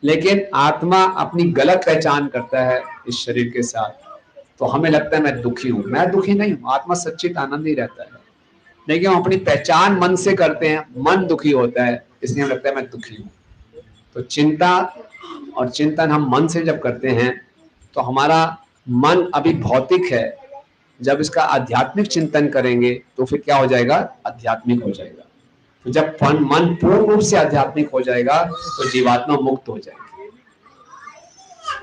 लेकिन आत्मा अपनी गलत पहचान करता है इस शरीर के साथ, तो हमें लगता है मैं दुखी हूं। मैं दुखी नहीं हूं, आत्मा सच्चित आनंद ही रहता है। लेकिन हम अपनी पहचान मन से करते हैं, मन दुखी होता है, इसलिए हमें लगता है मैं दुखी हूं। तो चिंता और चिंतन हम मन से जब करते हैं तो हमारा मन अभी भौतिक है, जब इसका आध्यात्मिक चिंतन करेंगे तो फिर क्या हो जाएगा, आध्यात्मिक हो जाएगा। तो जब मन पूर्ण रूप से आध्यात्मिक हो जाएगा तो जीवात्मा मुक्त हो जाएगी,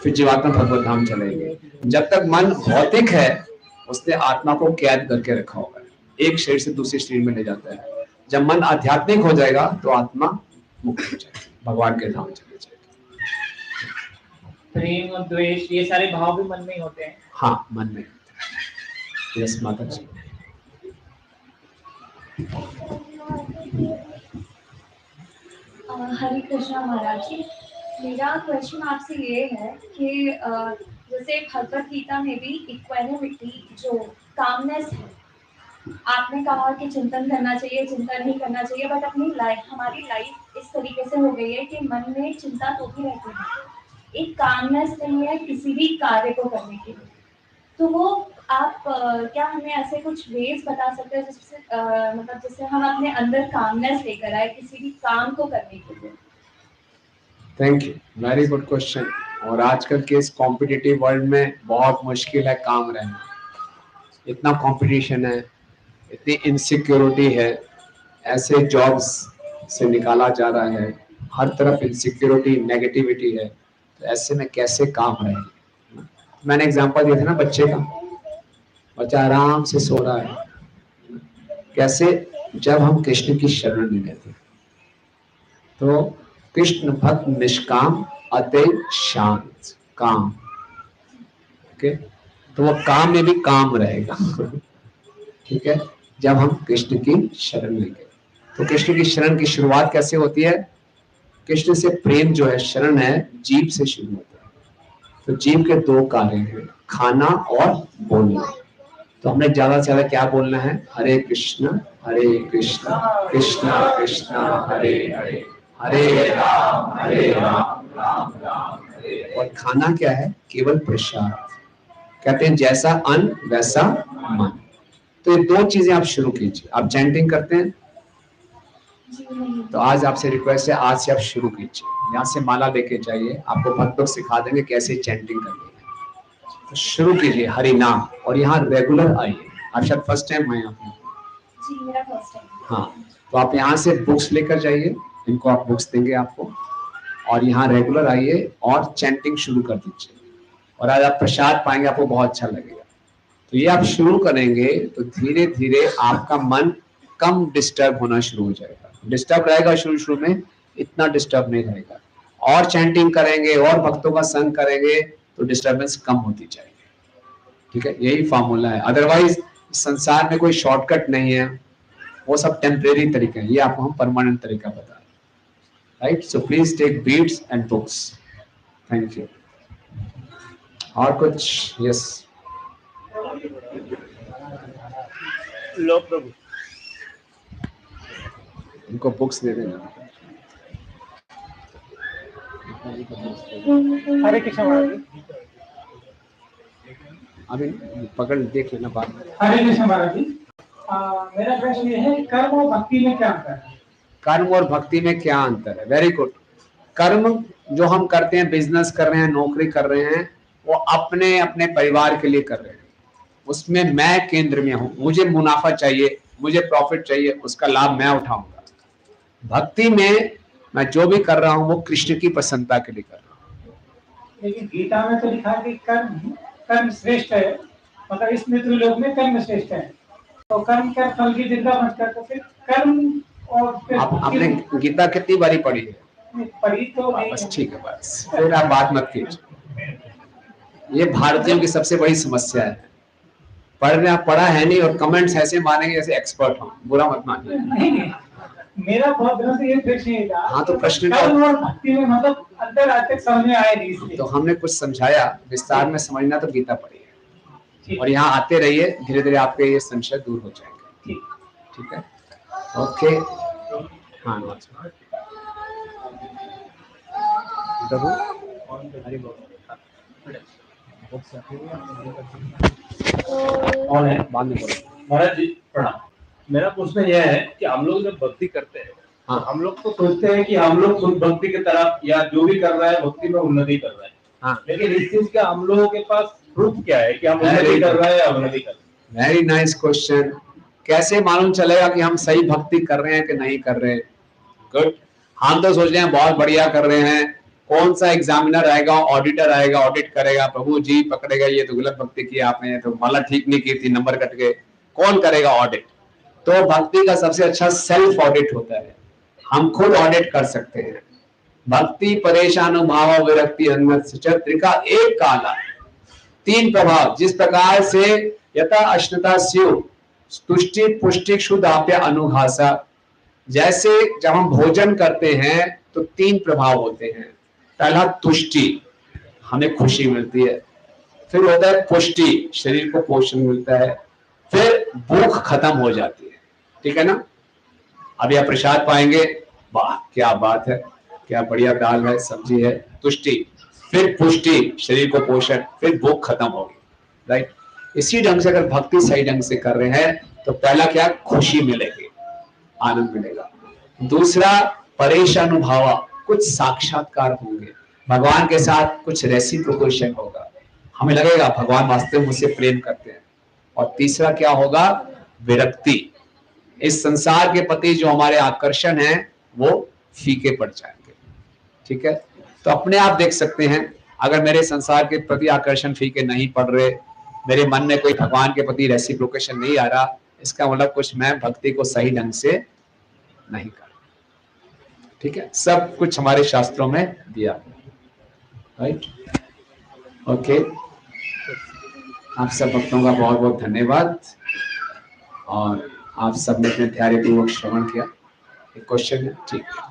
फिर जीवात्मा भगवत धाम चलेंगे। जब तक मन भौतिक है उसने आत्मा को कैद करके रखा होगा, एक शरीर से दूसरे शरीर में ले जाता है। जब मन आध्यात्मिक हो जाएगा तो आत्मा मुक्त हो जाएगी, भगवान के धाम चले जाएगी। प्रेम और द्वेष ये सारे भाव भी मन में ही होते हैं? हाँ, मन में। यस माता जी। हरे कृष्णा महाराज जी, मेरा क्वेश्चन आपसे ये है कि जैसे भगवत गीता में भी इक्वानिमिटी जो कामनेस है, आपने कहा कि चिंतन करना चाहिए, चिंतन नहीं करना चाहिए, बट अपनी हमारी लाइफ इस तरीके से हो गई है कि मन में चिंता तो भी रहती है, एक कामनेस नहीं है किसी भी कार्य को करने के लिए। तो वो आप क्या हमें ऐसे कुछ वेज बता सकते हैं जिससे मतलब जिससे हम अपने अंदर कामनेस लेकर आए किसी भी काम को करने के लिए? Thank you, very good question. और आजकल के इस कॉम्पिटिटिव वर्ल्ड में बहुत मुश्किल है काम रहना। इतना कंपटीशन है, इतनी इनसिक्योरिटी है, ऐसे जॉब्स से निकाला जा रहा है, हर तरफ इनसिक्योरिटी नेगेटिविटी है, तो ऐसे में कैसे काम रहेगा। मैंने एग्जांपल दिया था ना बच्चे का, बच्चा आराम से सो रहा है, कैसे, जब हम कृष्ण की शरण में लेते, तो कृष्ण भक्त निष्काम अति शांत काम, ओके, तो वो काम में भी काम रहेगा। ठीक है, जब हम कृष्ण की शरण में गए, तो कृष्ण की शरण की शुरुआत कैसे होती है? कृष्ण से प्रेम जो है, शरण है, जीव से शुरू होता है। तो जीव के दो कार्य हैं, खाना और बोलना। तो हमने ज्यादा से ज्यादा क्या बोलना है? हरे कृष्ण कृष्ण कृष्ण हरे हरे, हरे राम राम राम हरे। और खाना क्या है? केवल प्रसाद। कहते हैं जैसा अन्न वैसा मन। तो ये दो चीजें आप शुरू कीजिए। आप चैंटिंग करते हैं? तो आज आपसे रिक्वेस्ट है, आज से आप शुरू कीजिए। यहाँ से माला लेके जाइए, आपको भक्त लोग सिखा देंगे कैसे चैंटिंग करनी है। तो शुरू कीजिए हरि नाम, और यहाँ रेगुलर आइए। आप शायद फर्स्ट टाइम आए आपने? जी मेरा फर्स्ट टाइम। हाँ, तो आप यहाँ से बुक्स लेकर जाइए, इनको आप बुक्स देंगे आपको, और यहाँ रेगुलर आइए और चैंटिंग शुरू कर दीजिए। और आज आप प्रसाद पाएंगे, आपको बहुत अच्छा लगेगा। तो ये आप शुरू करेंगे तो धीरे धीरे आपका मन कम डिस्टर्ब होना शुरू हो जाएगा। डिस्टर्ब रहेगा शुरू में, इतना डिस्टर्ब नहीं रहेगा। और चैंटिंग करेंगे और भक्तों का संग करेंगे तो डिस्टर्बेंस कम होती जाएगी। ठीक है, यही फॉर्मूला है। अदरवाइज संसार में कोई शॉर्टकट नहीं है, वो सब टेम्परेरी तरीके हैं। ये आपको हम परमानेंट तरीका बता रहे हैं, right? So please take beats and books. Thank you. और कुछ? यस, लो प्रभु, इनको बुक्स दे देना। हरे कृष्ण महाराज जी। अभी पकड़ देख लेना बाद में। हरे कृष्ण महाराज जी, मेरा प्रश्न ये है, कर्म और भक्ति में क्या अंतर है? कर्म और भक्ति में क्या अंतर है? Very good. कर्म जो हम करते हैं, बिजनेस कर रहे हैं, नौकरी कर रहे हैं, वो अपने अपने परिवार के लिए कर रहे हैं। उसमें मैं केंद्र में हूं, मुझे मुनाफा चाहिए, मुझे प्रॉफिट चाहिए, उसका लाभ मैं उठाऊंगा। भक्ति में मैं जो भी कर रहा हूं वो कृष्ण की प्रसन्नता के लिए कर रहा हूं। लेकिन गीता में तो लिखा है कि कर्म श्रेष्ठ है, मतलब इस मृत्युलोक में कर्म श्रेष्ठ है। तो कर्म का फल की चिंता मत कर, तो फिर कर्म और फिर आपने गीता कितनी बारी पढ़ी है? पढ़ी तो नहीं। बस ठीक है, बस फिर आप बात मत कीजिए। ये भारतीयों की सबसे बड़ी समस्या है, पढ़ा है नहीं और कमेंट्स ऐसे मानेंगे जैसे एक्सपर्ट हो। बुरा मत मानिए। नहीं, मेरा बहुत दिनों से ये प्रश्न था। हाँ, तो प्रश्न कर्म और भक्ति में मतलब अंतर आज तक समझ में आया नहीं, इसलिए तो हमने कुछ समझाया। विस्तार में समझना तो गीता पढ़िए, और यहाँ आते रहिए, धीरे धीरे आपके ये संशय दूर हो जाएंगे। ठीक है, ओके। हाँ, कौन है? बाद में बोलो। महाराज जी प्रणाम। मेरा प्रश्न यह है कि हम लोग जब भक्ति करते हैं, हाँ, हम लोग तो सोचते हैं कि हम लोग खुद भक्ति की तरफ या जो भी कर रहा है भक्ति में उन्नति कर रहे हैं। हाँ, लेकिन इस चीज का हम लोगों के पास प्रूफ क्या है कि हम उन्नति कर रहे हैं या अवनति कर रहे हैं? Very nice question. कैसे मालूम चलेगा कि हम सही भक्ति कर रहे हैं कि नहीं कर रहे? गुड। हम तो सोच रहे हैं बहुत बढ़िया कर रहे हैं। कौन सा एग्जामिनर आएगा, ऑडिटर आएगा, ऑडिट करेगा, प्रभु जी पकड़ेगा, ये तो गलत भक्ति की आपने, तो माला ठीक नहीं की थी, नंबर कट गए। कौन करेगा ऑडिट? तो भक्ति का सबसे अच्छा सेल्फ ऑडिट होता है। हम खुद ऑडिट कर सकते हैं। भक्ति परेशानुभाव विरक्ति त्रिका एक काला, तीन प्रभाव। जिस प्रकार से यथा अश्नता स्यु तुष्टि पुष्टि क्षुदाप्य अनुघासा, जैसे जब हम भोजन करते हैं तो तीन प्रभाव होते हैं। पहला तुष्टि, हमें खुशी मिलती है। फिर होता है पुष्टि, शरीर को पोषण मिलता है। फिर भूख खत्म हो जाती है। ठीक है ना? अभी आप प्रसाद पाएंगे, वाह क्या बात है, क्या बढ़िया दाल है, सब्जी है। तुष्टि, फिर पुष्टि, शरीर को पोषण, फिर भूख खत्म होगी। राइट? इसी ढंग से अगर भक्ति सही ढंग से कर रहे हैं तो पहला क्या, खुशी मिलेगी, आनंद मिलेगा। दूसरा परेशानुभाव, कुछ साक्षात्कार होंगे। भगवान के साथ कुछ रेसिप्रोकेशन होगा, हमें लगेगा भगवान वास्तव में मुझसे प्रेम करते हैं। और तीसरा क्या होगा? विरक्ति। इस संसार के प्रति जो हमारे आकर्षण है वो फीके पड़ जाएंगे। ठीक है, तो अपने आप देख सकते हैं, अगर मेरे संसार के प्रति आकर्षण फीके नहीं पड़ रहे, मेरे मन में कोई भगवान के प्रति रेसिप्रोकेशन नहीं आ रहा, इसका मतलब कुछ मैं भक्ति को सही ढंग से नहीं कर। ठीक है, सब कुछ हमारे शास्त्रों में दिया, राइट? ओके, आप सब भक्तों का बहुत बहुत धन्यवाद और आप सब ने अपने धैर्यपूर्वक श्रवण किया। एक क्वेश्चन है? ठीक है,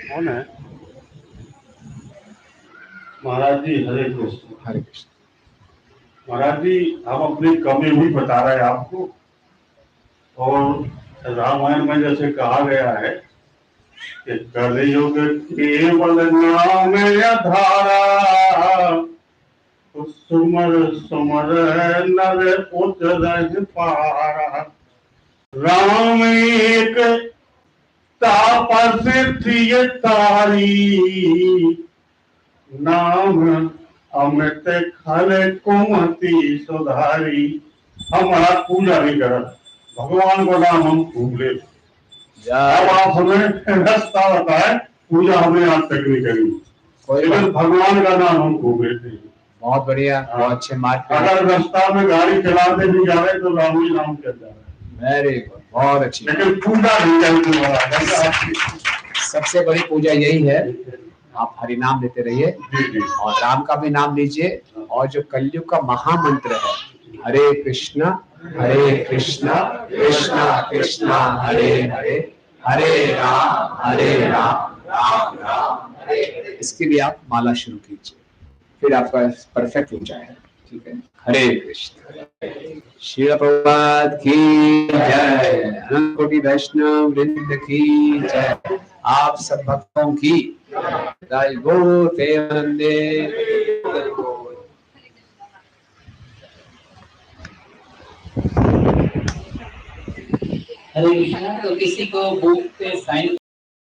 कौन है? महाराज जी हरे कृष्ण। हरे कृष्ण। महाराज जी, हम अपनी कमी भी बता रहे हैं आपको, और रामायण में जैसे कहा गया है कि कलयुग केवल नाम आधारा, सुमर सुमर नर उतर पारा। राम एक तापसिद्धि तारी, नाम अमृत खल कुमति सुधारी। हम महाराज पूजा नहीं कर, भगवान का नाम हम खूब ले। अब आप हमें रास्ता बताए, पूजा हमें आज तक नहीं करी, लेकिन भगवान का नाम हम खूब लेते हैं। बहुत बढ़िया, बहुत अच्छे मार्ग पे। अगर रास्ता में गाड़ी चलाते भी जा रहे तो राम ही नाम चल जा रहे। वेरी गुड, बहुत अच्छी। लेकिन पूजा नहीं करते महाराज। सबसे बड़ी पूजा यही है, आप हरि नाम लेते रहिए और राम का भी नाम लीजिए, और जो कलयुग का महामंत्र है हरे कृष्णा कृष्णा कृष्णा हरे हरे, हरे राम राम राम हरे हरे, इसकी भी आप माला शुरू कीजिए, फिर आपका परफेक्ट हो जाएगा। ठीक है, हरे कृष्ण। श्रील प्रभुपाद की जय, अनंत कोटि वैष्णव वृंद की जय, आप सब भक्तों की जय। गो प्रेमानंदे। हरे कृष्णा। तो किसी को बुक पे साइन